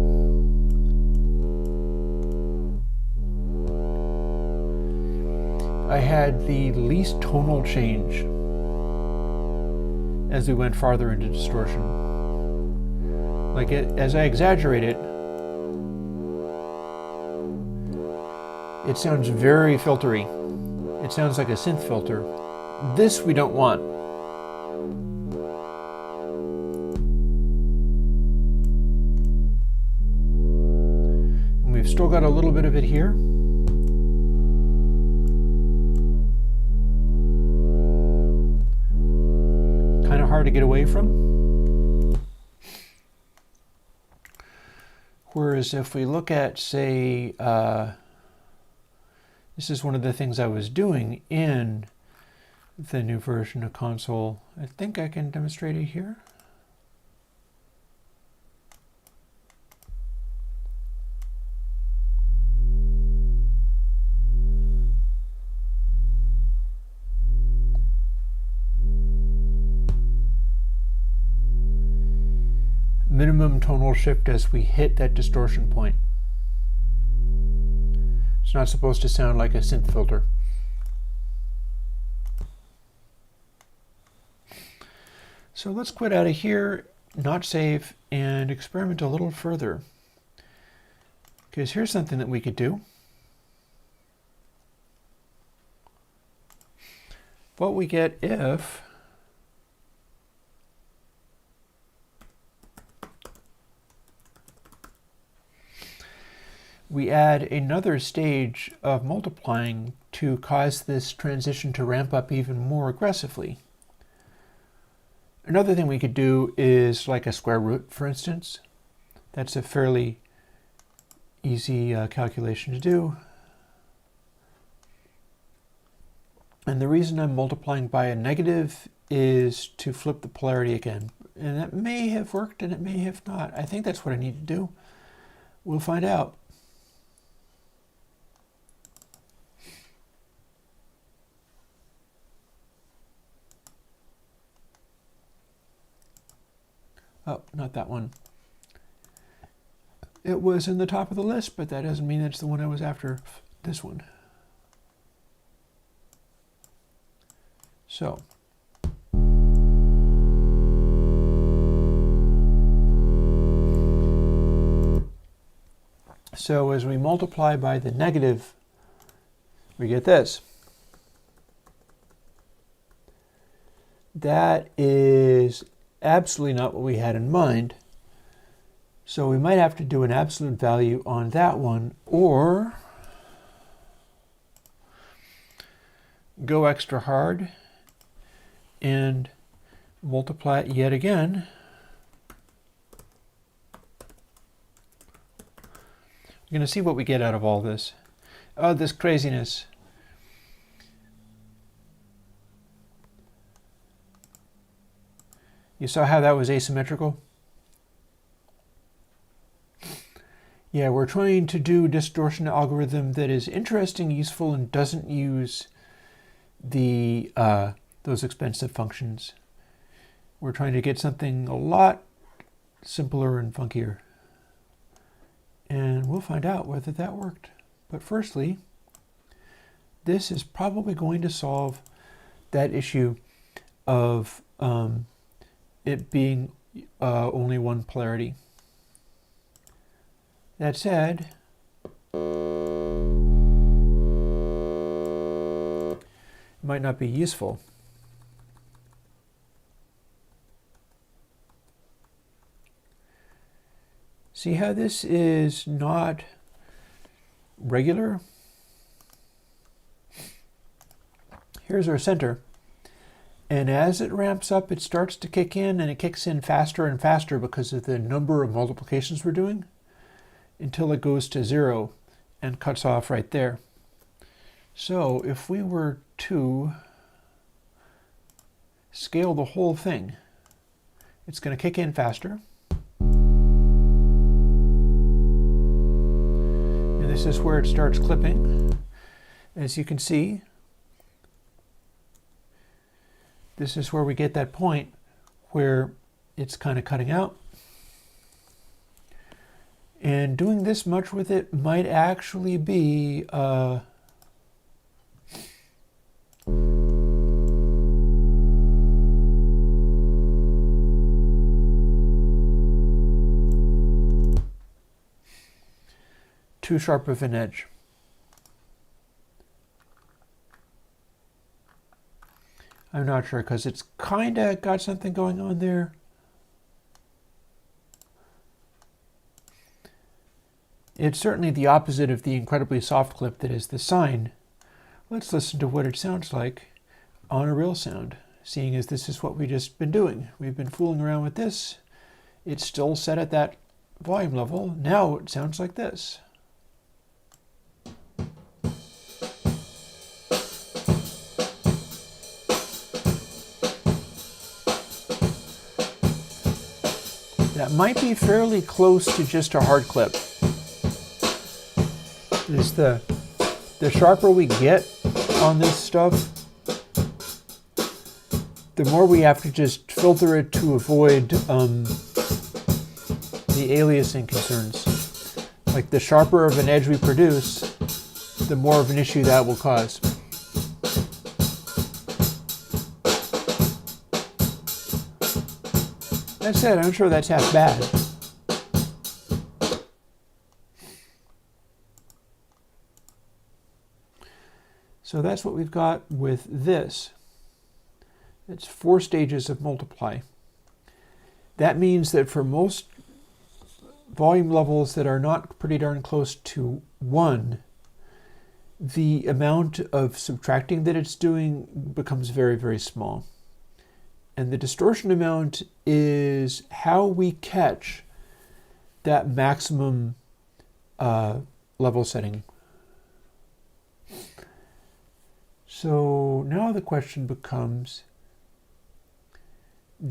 I had the least tonal change as we went farther into distortion. Like as I exaggerate it, it sounds very filtery. It sounds like a synth filter. This we don't want. And we've still got a little bit of it here. Kind of hard to get away from. Whereas if we look at, say, this is one of the things I was doing in the new version of console. I think I can demonstrate it here. Minimum tonal shift as we hit that distortion point. It's not supposed to sound like a synth filter. So let's quit out of here, not save, and experiment a little further. Because here's something that we could do. What we get if we add another stage of multiplying to cause this transition to ramp up even more aggressively. Another thing we could do is like a square root, for instance. That's a fairly easy calculation to do. And the reason I'm multiplying by a negative is to flip the polarity again. And that may have worked and it may have not. I think that's what I need to do. We'll find out. Oh, not that one. It was in the top of the list, but that doesn't mean it's the one I was after. This one. So. So as we multiply by the negative, we get this. That is absolutely not what we had in mind. So we might have to do an absolute value on that one, or go extra hard and multiply it yet again. We're going to see what we get out of all this. Oh, this craziness. You saw how that was asymmetrical? Yeah, we're trying to do a distortion algorithm that is interesting, useful, and doesn't use the those expensive functions. We're trying to get something a lot simpler and funkier. And we'll find out whether that worked. But firstly, this is probably going to solve that issue of it being only one polarity. That said, it might not be useful. See how this is not regular? Here's our center. And as it ramps up, it starts to kick in, and it kicks in faster and faster because of the number of multiplications we're doing, until it goes to 0 and cuts off right there. So if we were to scale the whole thing. It's going to kick in faster. And this is where it starts clipping. As you can see, this is where we get that point where it's kind of cutting out. And doing this much with it might actually be too sharp of an edge. I'm not sure because it's kind of got something going on there. It's certainly the opposite of the incredibly soft clip that is the sine. Let's listen to what it sounds like on a real sound, seeing as this is what we've just been doing. We've been fooling around with this. It's still set at that volume level. Now it sounds like this. That might be fairly close to just a hard clip. Is the sharper we get on this stuff, the more we have to just filter it to avoid the aliasing concerns. Like the sharper of an edge we produce, the more of an issue that will cause. That said, I'm sure that's half bad. So that's what we've got with this. It's 4 stages of multiply. That means that for most volume levels that are not pretty darn close to 1, the amount of subtracting that it's doing becomes very, very small. And the distortion amount is how we catch that maximum level setting. So now the question becomes,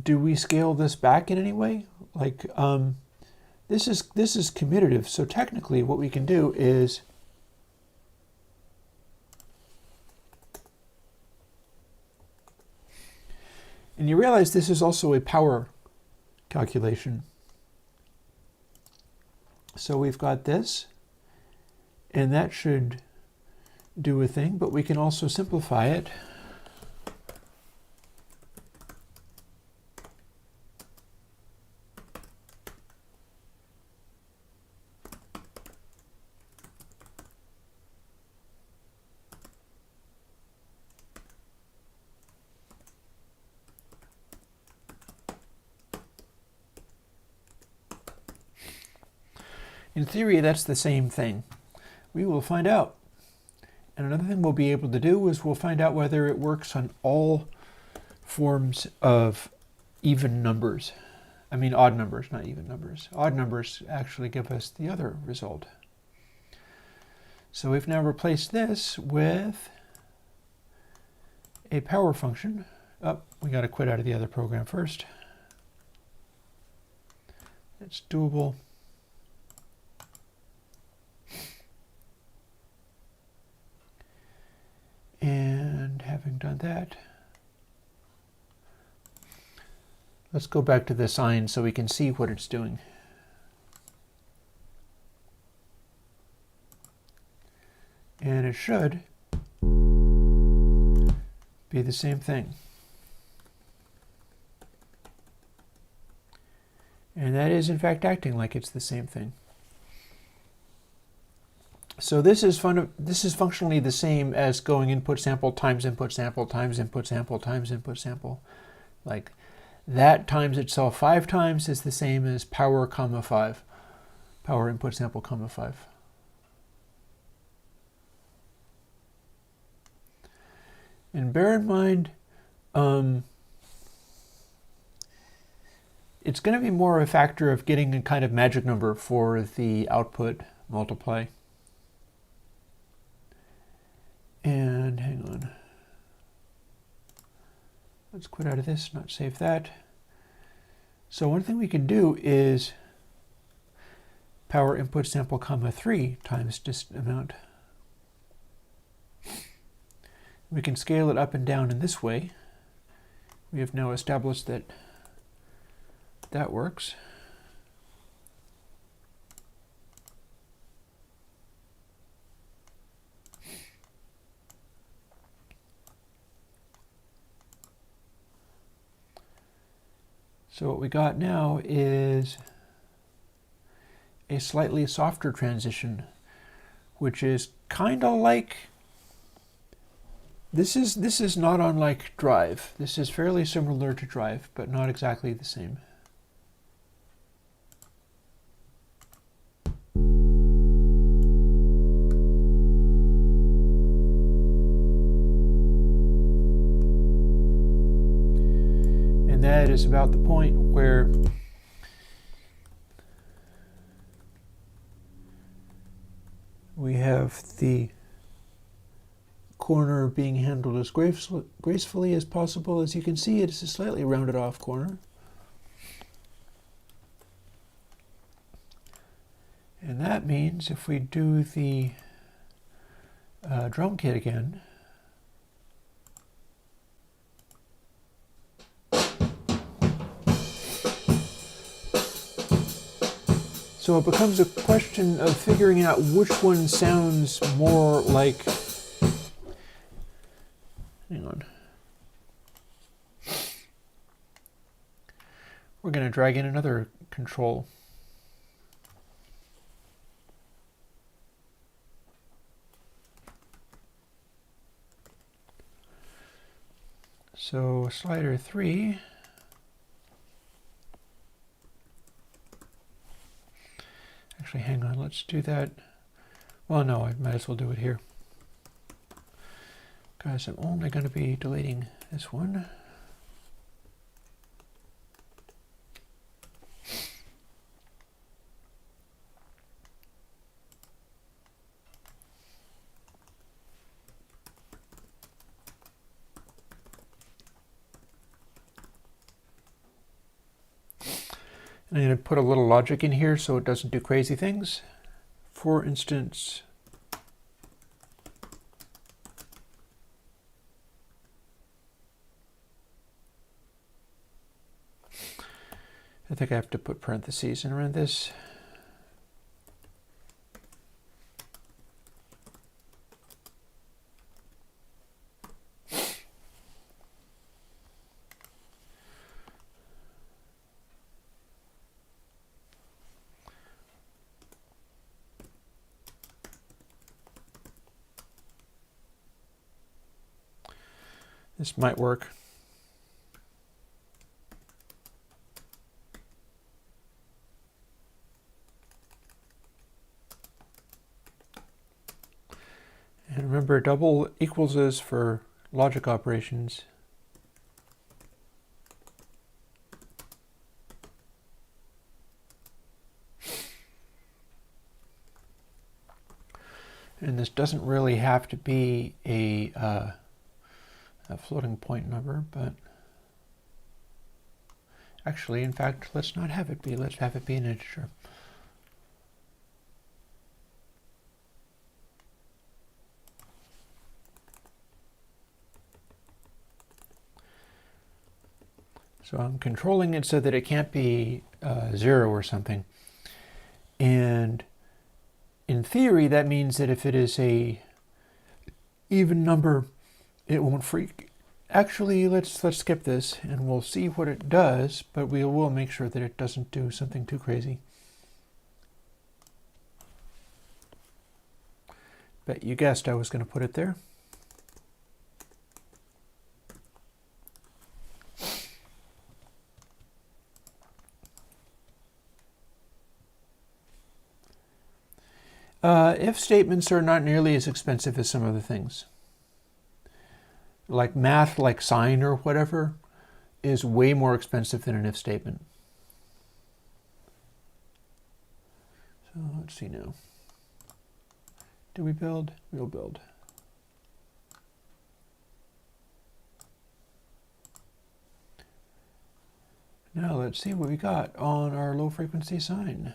do we scale this back in any way? Like this is commutative, so technically what we can do is and you realize this is also a power calculation. So we've got this, and that should do a thing, but we can also simplify it. In theory, that's the same thing. We will find out. And another thing we'll be able to do is we'll find out whether it works on all forms of even numbers. I mean odd numbers, not even numbers. Odd numbers actually give us the other result. So we've now replaced this with a power function. Oh, we got to quit out of the other program first. It's doable. And having done that, let's go back to the sine so we can see what it's doing. And it should be the same thing. And that is in fact acting like it's the same thing. So this is functionally the same as going input sample times input sample times input sample times input sample. Like that times itself 5 times is the same as power comma 5. Power input sample comma 5. And bear in mind, it's going to be more a factor of getting a kind of magic number for the output multiply. And hang on. let's quit out of this, not save that. So one thing we can do is power input sample comma 3 times this amount. We can scale it up and down in this way. We have now established that that works. So what we got now is a slightly softer transition, which is kind of like, this is not unlike Drive. This is fairly similar to Drive, but not exactly the same. That is about the point where we have the corner being handled as gracefully as possible. As you can see, it is a slightly rounded off corner. And that means if we do the drum kit again, so it becomes a question of figuring out which one sounds more like, hang on. We're going to drag in another control. So slider 3. Actually, hang on, let's do that. Well, no, I might as well do it here. Guys, I'm only going to be deleting this one. And I'm going to put a little logic in here so it doesn't do crazy things. For instance, I think I have to put parentheses in around this. This might work. And remember, double equals is for logic operations. And this doesn't really have to be a floating point number, but actually, in fact, let's not have it be. Let's have it be an integer. So I'm controlling it so that it can't be 0 or something. And in theory, that means that if it is a even number, it won't freak. Actually, let's skip this and we'll see what it does, but we will make sure that it doesn't do something too crazy. Bet you guessed I was going to put it there. If statements are not nearly as expensive as some other things. Like math, like sine or whatever, is way more expensive than an if statement. So let's see now. Do we build? We'll build. Now let's see what we got on our low frequency sine.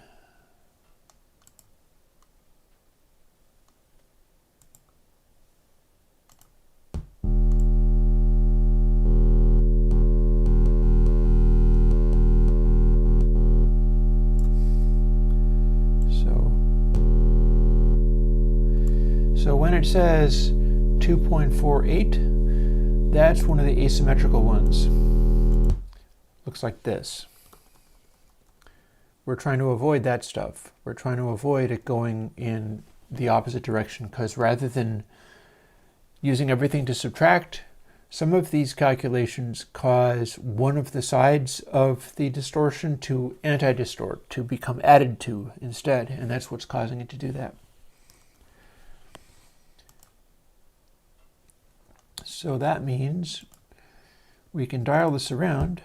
So when it says 2.48, that's one of the asymmetrical ones. Looks like this. We're trying to avoid that stuff. We're trying to avoid it going in the opposite direction, because rather than using everything to subtract, some of these calculations cause one of the sides of the distortion to anti-distort, to become added to instead, and that's what's causing it to do that. So that means we can dial this around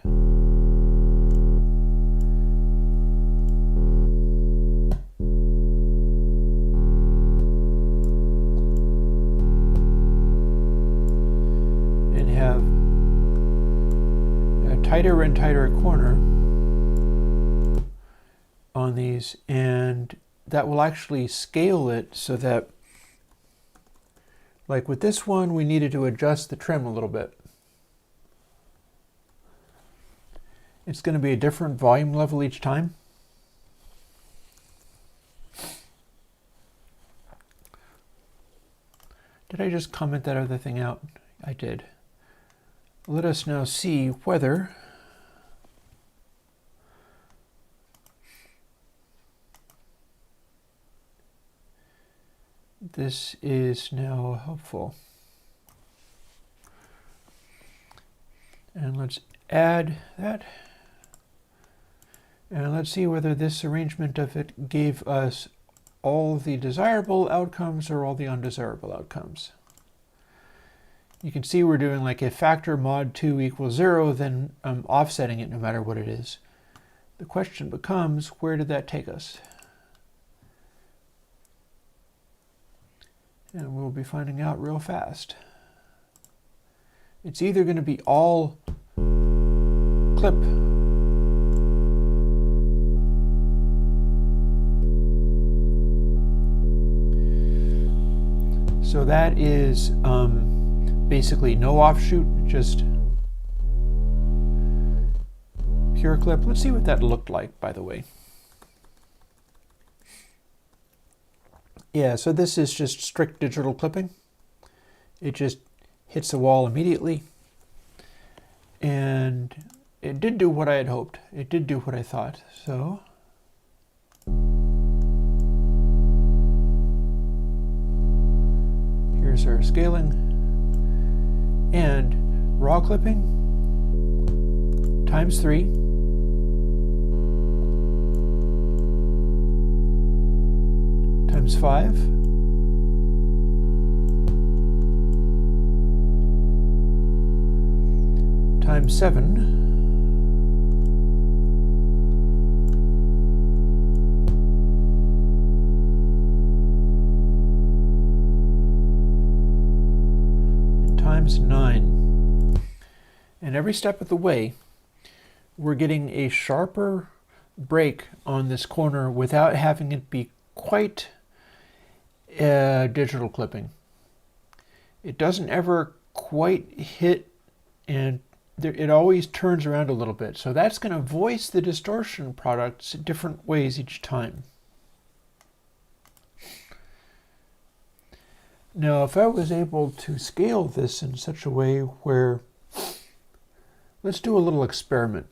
and have a tighter and tighter corner on these, and that will actually scale it so that, like with this one, we needed to adjust the trim a little bit. It's going to be a different volume level each time. Did I just comment that other thing out? I did. Let us now see whether this is now helpful. And let's add that. And let's see whether this arrangement of it gave us all the desirable outcomes or all the undesirable outcomes. You can see we're doing like a factor mod 2 equals 0, then I'm offsetting it no matter what it is. The question becomes, where did that take us? And we'll be finding out real fast. It's either going to be all clip so that is basically no offshoot, just pure clip. Let's see what that looked like, by the way. Yeah, so this is just strict digital clipping. It just hits the wall immediately. And it did do what I had hoped. It did do what I thought. So here's our scaling. And raw clipping times 3. Times 5. Times 7. And times 9. And every step of the way, we're getting a sharper break on this corner without having it be quite digital clipping. It doesn't ever quite hit, and it always turns around a little bit. So that's going to voice the distortion products different ways each time. Now, if I was able to scale this in such a way where, let's do a little experiment.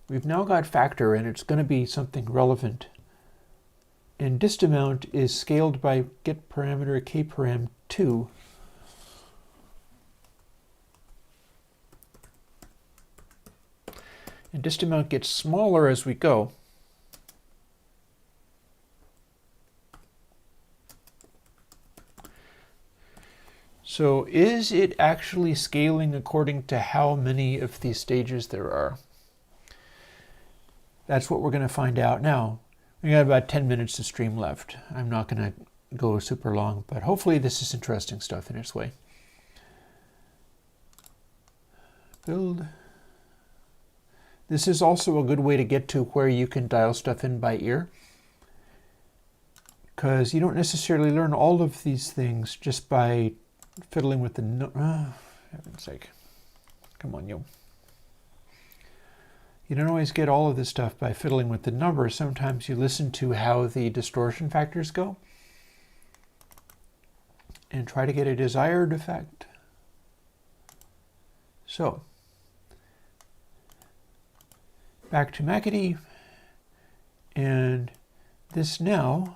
We've now got factor, and it's going to be something relevant. And dist amount is scaled by get parameter kparam2. And dist amount gets smaller as we go. So is it actually scaling according to how many of these stages there are? That's what we're going to find out now. We got about 10 minutes of stream left. I'm not going to go super long, but hopefully this is interesting stuff in its way. Build. This is also a good way to get to where you can dial stuff in by ear, because you don't necessarily learn all of these things just by fiddling with the heaven's sake. Come on, yo. You don't always get all of this stuff by fiddling with the numbers. Sometimes you listen to how the distortion factors go and try to get a desired effect. So, back to Mackity, and this now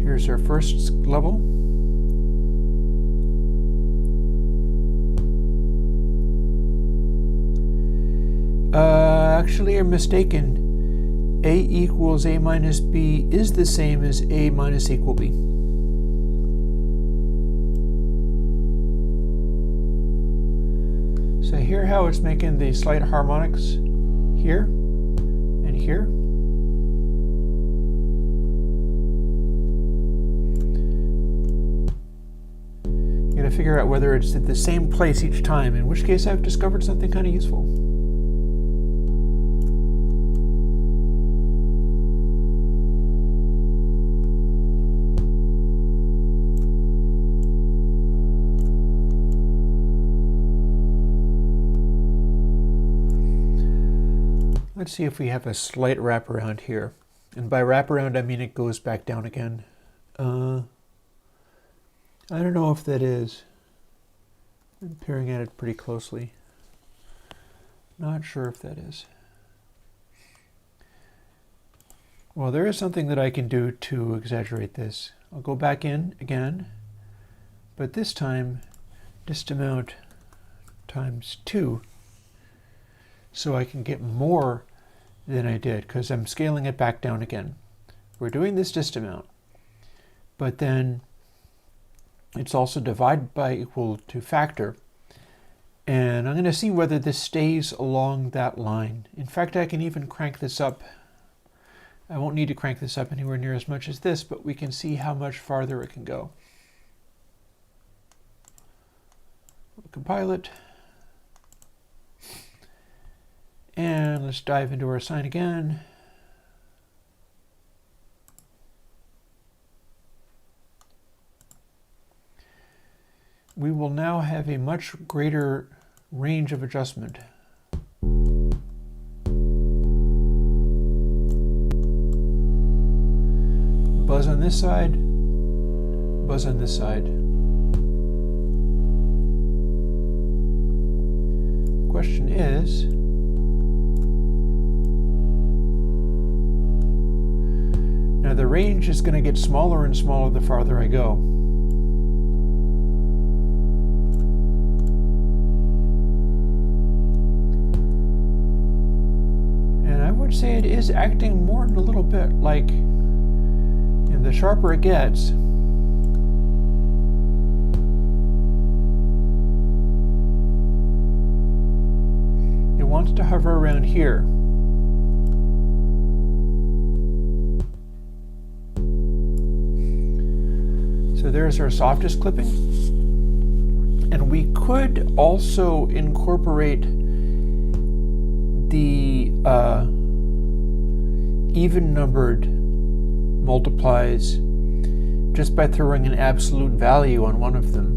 here's our first level. Actually, you're mistaken. A equals A minus B is the same as A minus equal B. So hear how it's making the slight harmonics here and here. You gotta figure out whether it's at the same place each time, in which case I've discovered something kind of useful. Let's see if we have a slight wraparound here. And by wraparound, I mean it goes back down again. I don't know if that is. I'm peering at it pretty closely. Not sure if that is. Well, there is something that I can do to exaggerate this. I'll go back in again, but this time dist amount times 2, so I can get more than I did, because I'm scaling it back down again. We're doing this dist amount, but then it's also divide by equal to factor, and I'm going to see whether this stays along that line. In fact, I can even crank this up. I won't need to crank this up anywhere near as much as this, but we can see how much farther it can go. We'll compile it. And let's dive into our sign again. We will now have a much greater range of adjustment. Buzz on this side, buzz on this side. The question is, now the range is going to get smaller and smaller the farther I go. And I would say it is acting more than a little bit like, and the sharper it gets, it wants to hover around here. So there's our softest clipping. And we could also incorporate the even-numbered multiplies just by throwing an absolute value on one of them.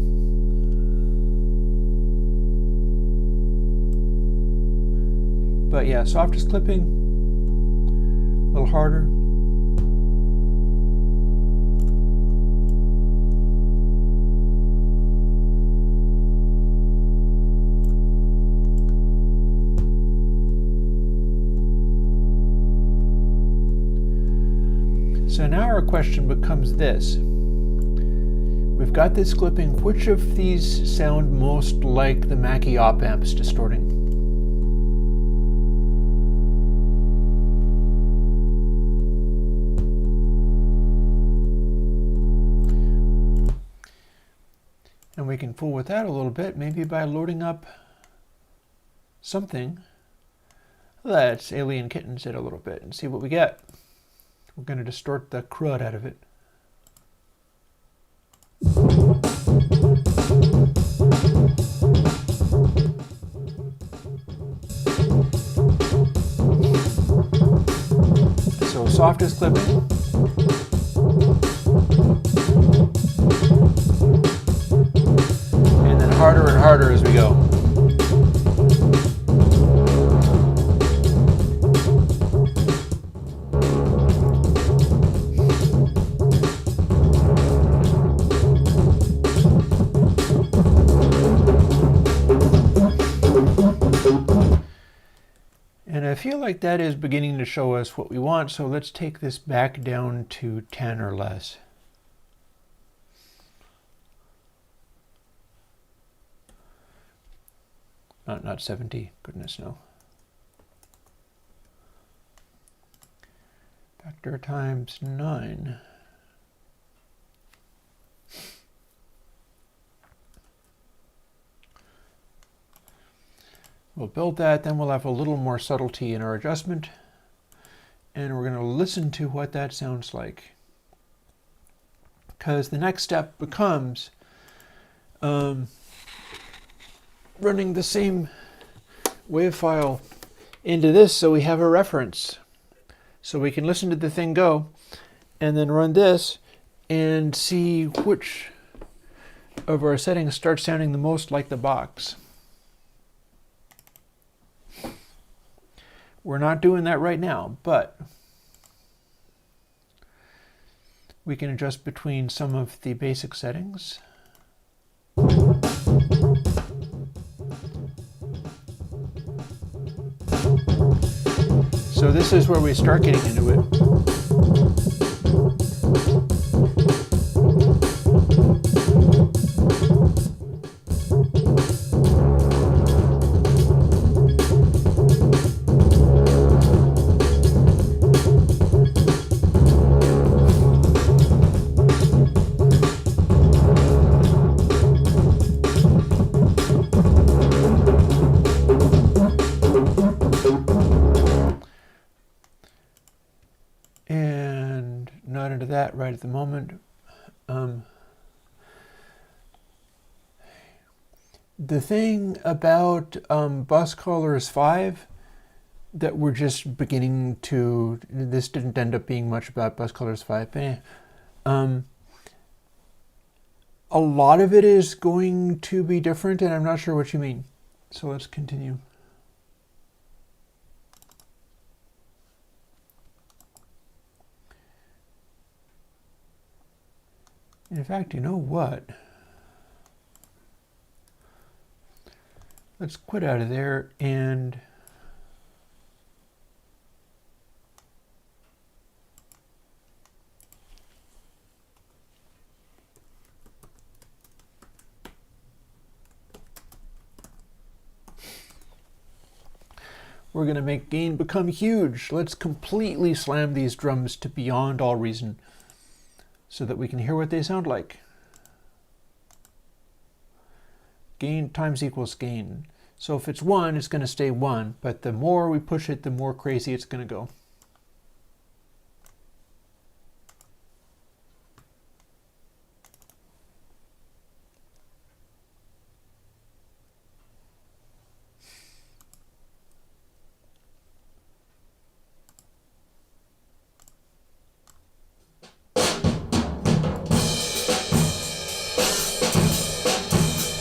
But yeah, softest clipping, a little harder. So now our question becomes this. We've got this clipping. Which of these sound most like the Mackie op amps distorting? And we can fool with that a little bit, maybe by loading up something. Let's Alien Kittens it a little bit and see what we get. We're going to distort the crud out of it. So softest clipping. And then harder and harder as we go. And I feel like that is beginning to show us what we want, so let's take this back down to 10 or less. Not 70, goodness no. Factor times 9. We'll build that, then we'll have a little more subtlety in our adjustment. And we're going to listen to what that sounds like. Because the next step becomes running the same wave file into this so we have a reference. So we can listen to the thing go and then run this and see which of our settings starts sounding the most like the box. We're not doing that right now, but we can adjust between some of the basic settings. So this is where we start getting into it. And not into that right at the moment. The thing about bus colors 5 that we're just beginning to, this didn't end up being much about bus colors 5. A lot of it is going to be different, and I'm not sure what you mean. So let's continue. In fact, you know what? Let's quit out of there and we're going to make gain become huge. Let's completely slam these drums to beyond all reason so that we can hear what they sound like. Gain times equals gain. So if it's 1, it's going to stay 1, but the more we push it, the more crazy it's going to go.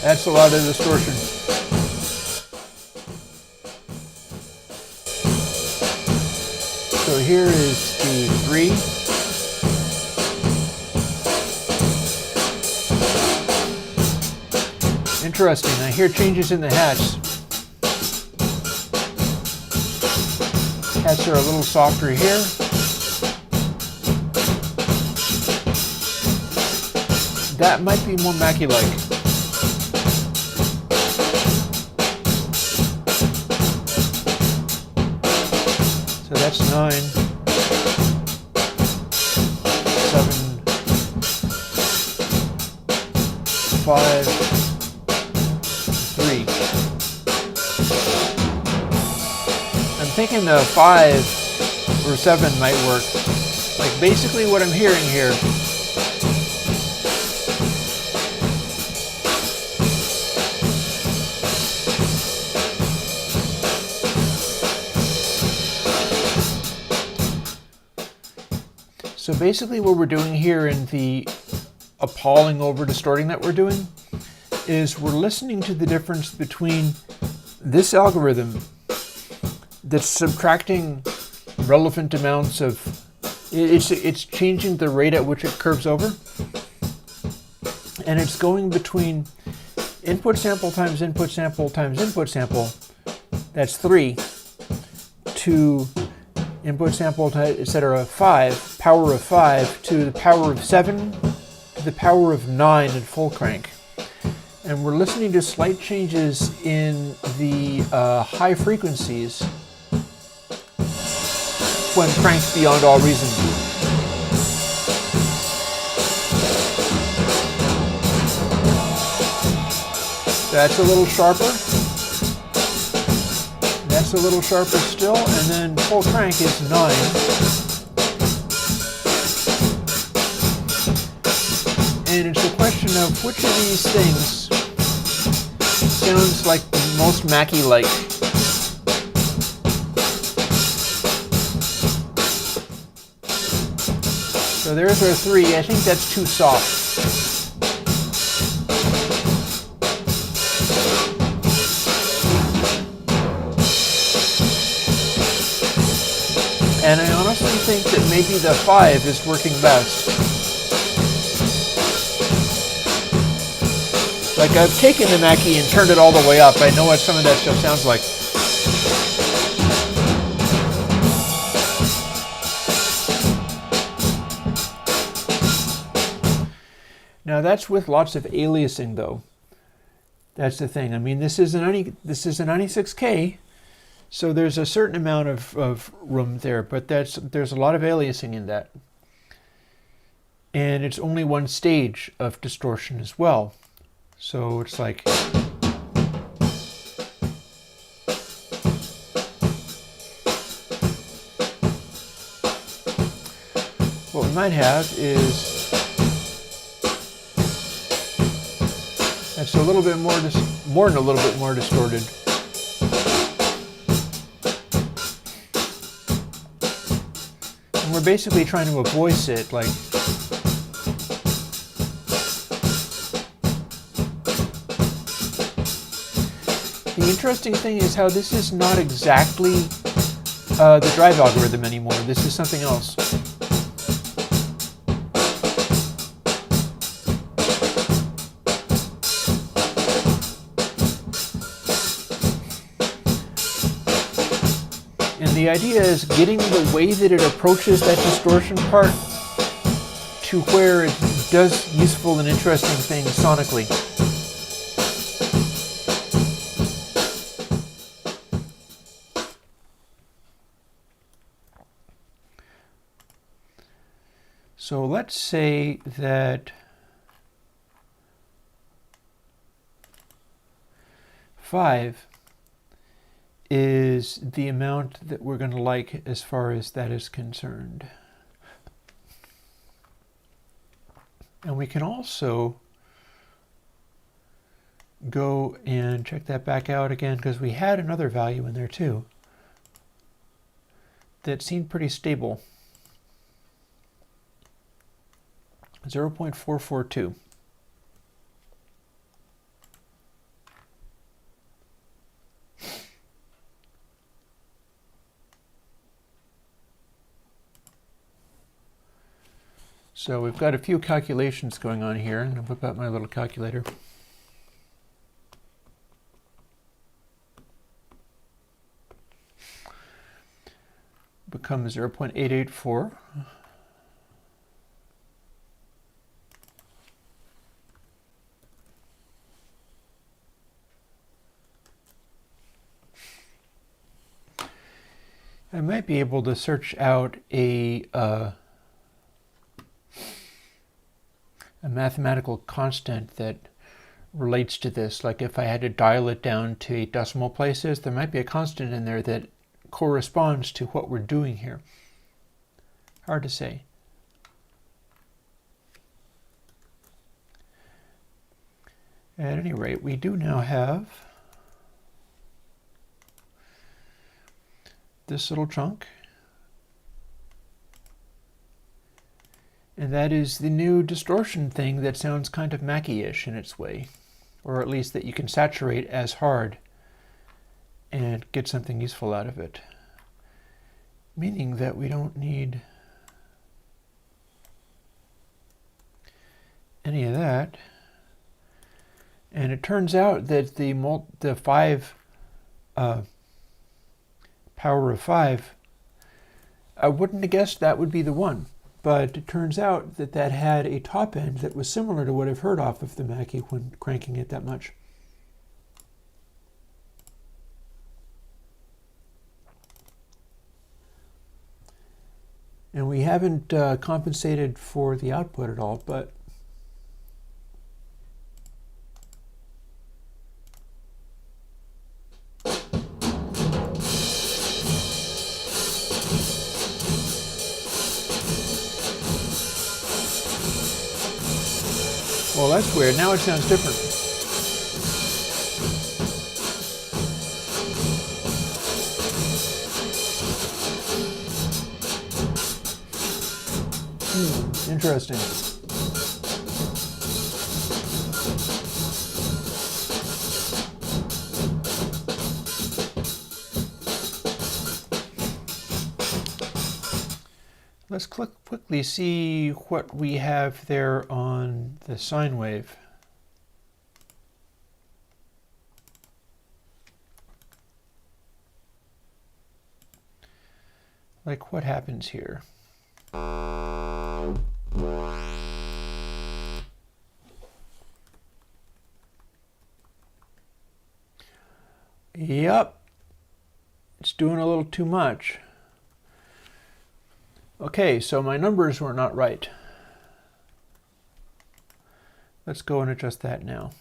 That's a lot of distortion. So here is the 3. Interesting, I hear changes in the hats. Hats are a little softer here. That might be more Mackity-like. So that's 9, 7, 5, 3. I'm thinking the 5 or 7 might work. Like basically what I'm hearing here. So basically what we're doing here in the appalling over distorting that we're doing is we're listening to the difference between this algorithm that's subtracting relevant amounts of, it's changing the rate at which it curves over, and it's going between input sample times input sample times input sample, that's 3, to input sample, etc. 5, power of 5, to the power of 7, to the power of 9 at full crank. And we're listening to slight changes in the high frequencies when cranked beyond all reason. That's a little sharper. That's a little sharper still, and then full crank is 9. And it's a question of which of these things sounds like the most Mackie-like. So there's our 3. I think that's too soft. And I honestly think that maybe the 5 is working best. Like I've taken the Mackie and turned it all the way up. I know what some of that stuff sounds like. Now that's with lots of aliasing though. That's the thing. I mean, this is a 96K. So there's a certain amount of room there, but there's a lot of aliasing in that. And it's only one stage of distortion as well. So it's like... What we might have is... That's a little bit more than a little bit more distorted. We're basically trying to voice it like the interesting thing is how this is not exactly the drive algorithm anymore. This is something else. And the idea is getting the way that it approaches that distortion part to where it does useful and interesting things sonically. So let's say that 5 is the amount that we're going to like as far as that is concerned. And we can also go and check that back out again because we had another value in there too that seemed pretty stable. 0.442. So we've got a few calculations going on here. I'm going to whip out my little calculator. Becomes 0.884. I might be able to search out a mathematical constant that relates to this. Like if I had to dial it down to 8 decimal places, there might be a constant in there that corresponds to what we're doing here. Hard to say. At any rate, we do now have this little chunk. And that is the new distortion thing that sounds kind of Mackie-ish in its way. Or at least that you can saturate as hard and get something useful out of it. Meaning that we don't need any of that. And it turns out that the 5 power of 5, I wouldn't have guessed that would be the one. But it turns out that that had a top end that was similar to what I've heard off of the Mackie when cranking it that much. And we haven't compensated for the output at all, but well, that's weird. Now it sounds different. Interesting. Let's quickly see what we have there on the sine wave. Like what happens here? Yep, it's doing a little too much. Okay, so my numbers were not right. Let's go and adjust that now.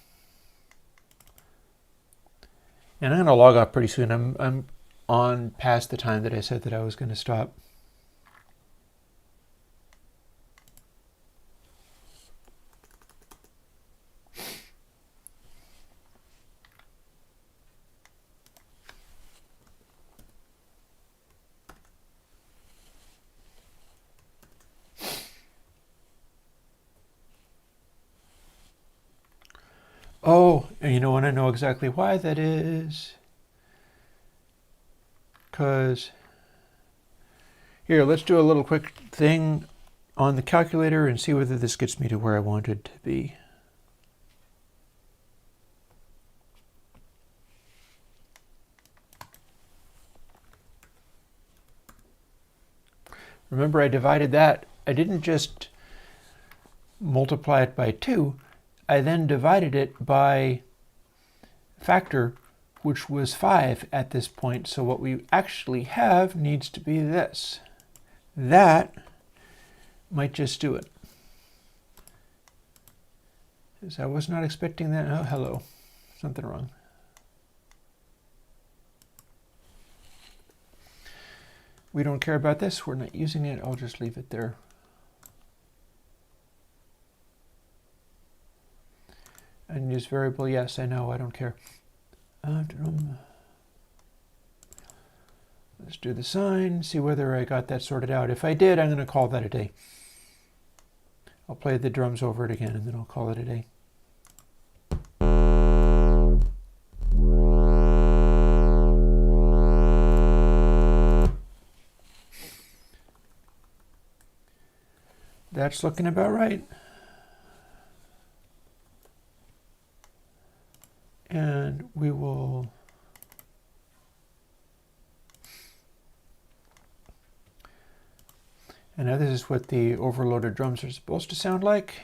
And I'm going to log off pretty soon. I'm on past the time that I said that I was going to stop. Oh, and you know what? I know exactly why that is. Because here, let's do a little quick thing on the calculator and see whether this gets me to where I wanted to be. Remember, I divided that. I didn't just multiply it by 2. I then divided it by a factor, which was 5 at this point. So what we actually have needs to be this. That might just do it. Because I was not expecting that. Oh, hello. Something wrong. We don't care about this. We're not using it. I'll just leave it there. And use variable, yes, I know, I don't care. Let's do the sine, see whether I got that sorted out. If I did, I'm going to call that a day. I'll play the drums over it again, and then I'll call it a day. That's looking about right. And we will and now this is what the overloaded drums are supposed to sound like.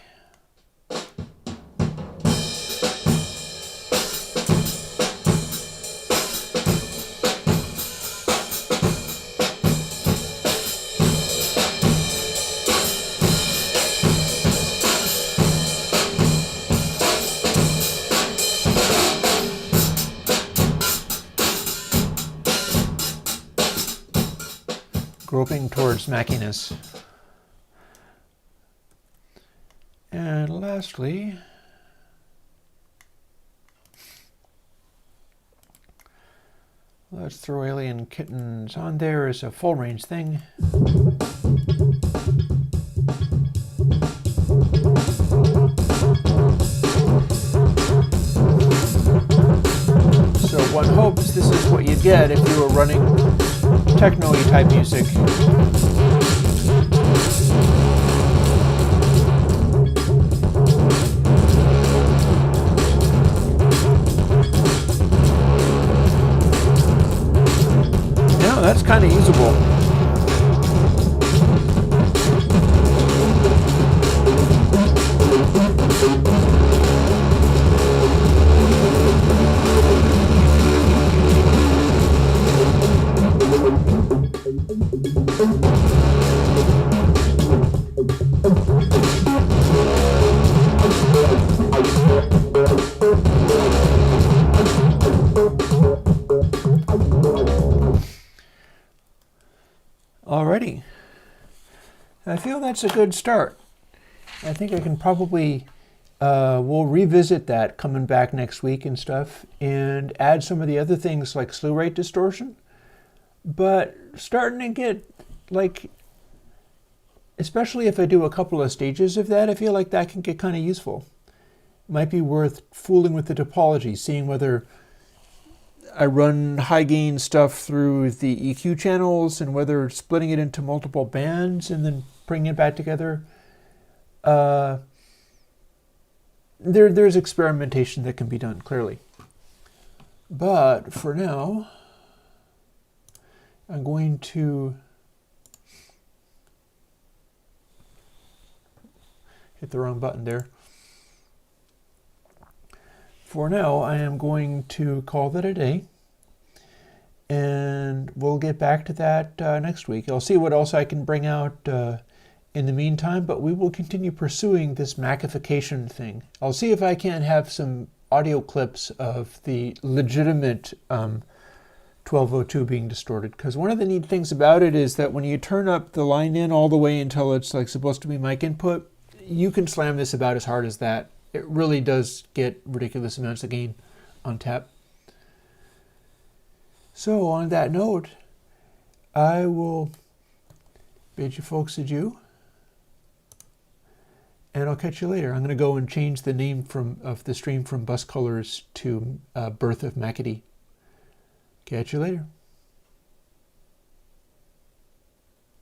groping towards Mackiness. And lastly, let's throw Alien Kittens on there as a full range thing. So one hopes this is what you'd get if you were running techno-y type music. Yeah, that's kind of usable. Alrighty, I feel that's a good start. I think I can probably, we'll revisit that coming back next week and stuff, and add some of the other things like slew rate distortion. But starting to get, like, especially if I do a couple of stages of that, I feel like that can get kind of useful. Might be worth fooling with the topology, seeing whether I run high gain stuff through the EQ channels and whether splitting it into multiple bands and then bringing it back together. There's experimentation that can be done, clearly. But for now, I'm going to hit the wrong button there. For now, I am going to call that a day, and we'll get back to that next week. I'll see what else I can bring out in the meantime, but we will continue pursuing this Macification thing. I'll see if I can have some audio clips of the legitimate 1202 being distorted, because one of the neat things about it is that when you turn up the line in all the way until it's like supposed to be mic input, you can slam this about as hard as that. It really does get ridiculous amounts of gain on tap. So on that note, I will bid you folks adieu, and I'll catch you later. I'm going to go and change the name of the stream from Bus Colors to Birth of Mackity. Catch you later.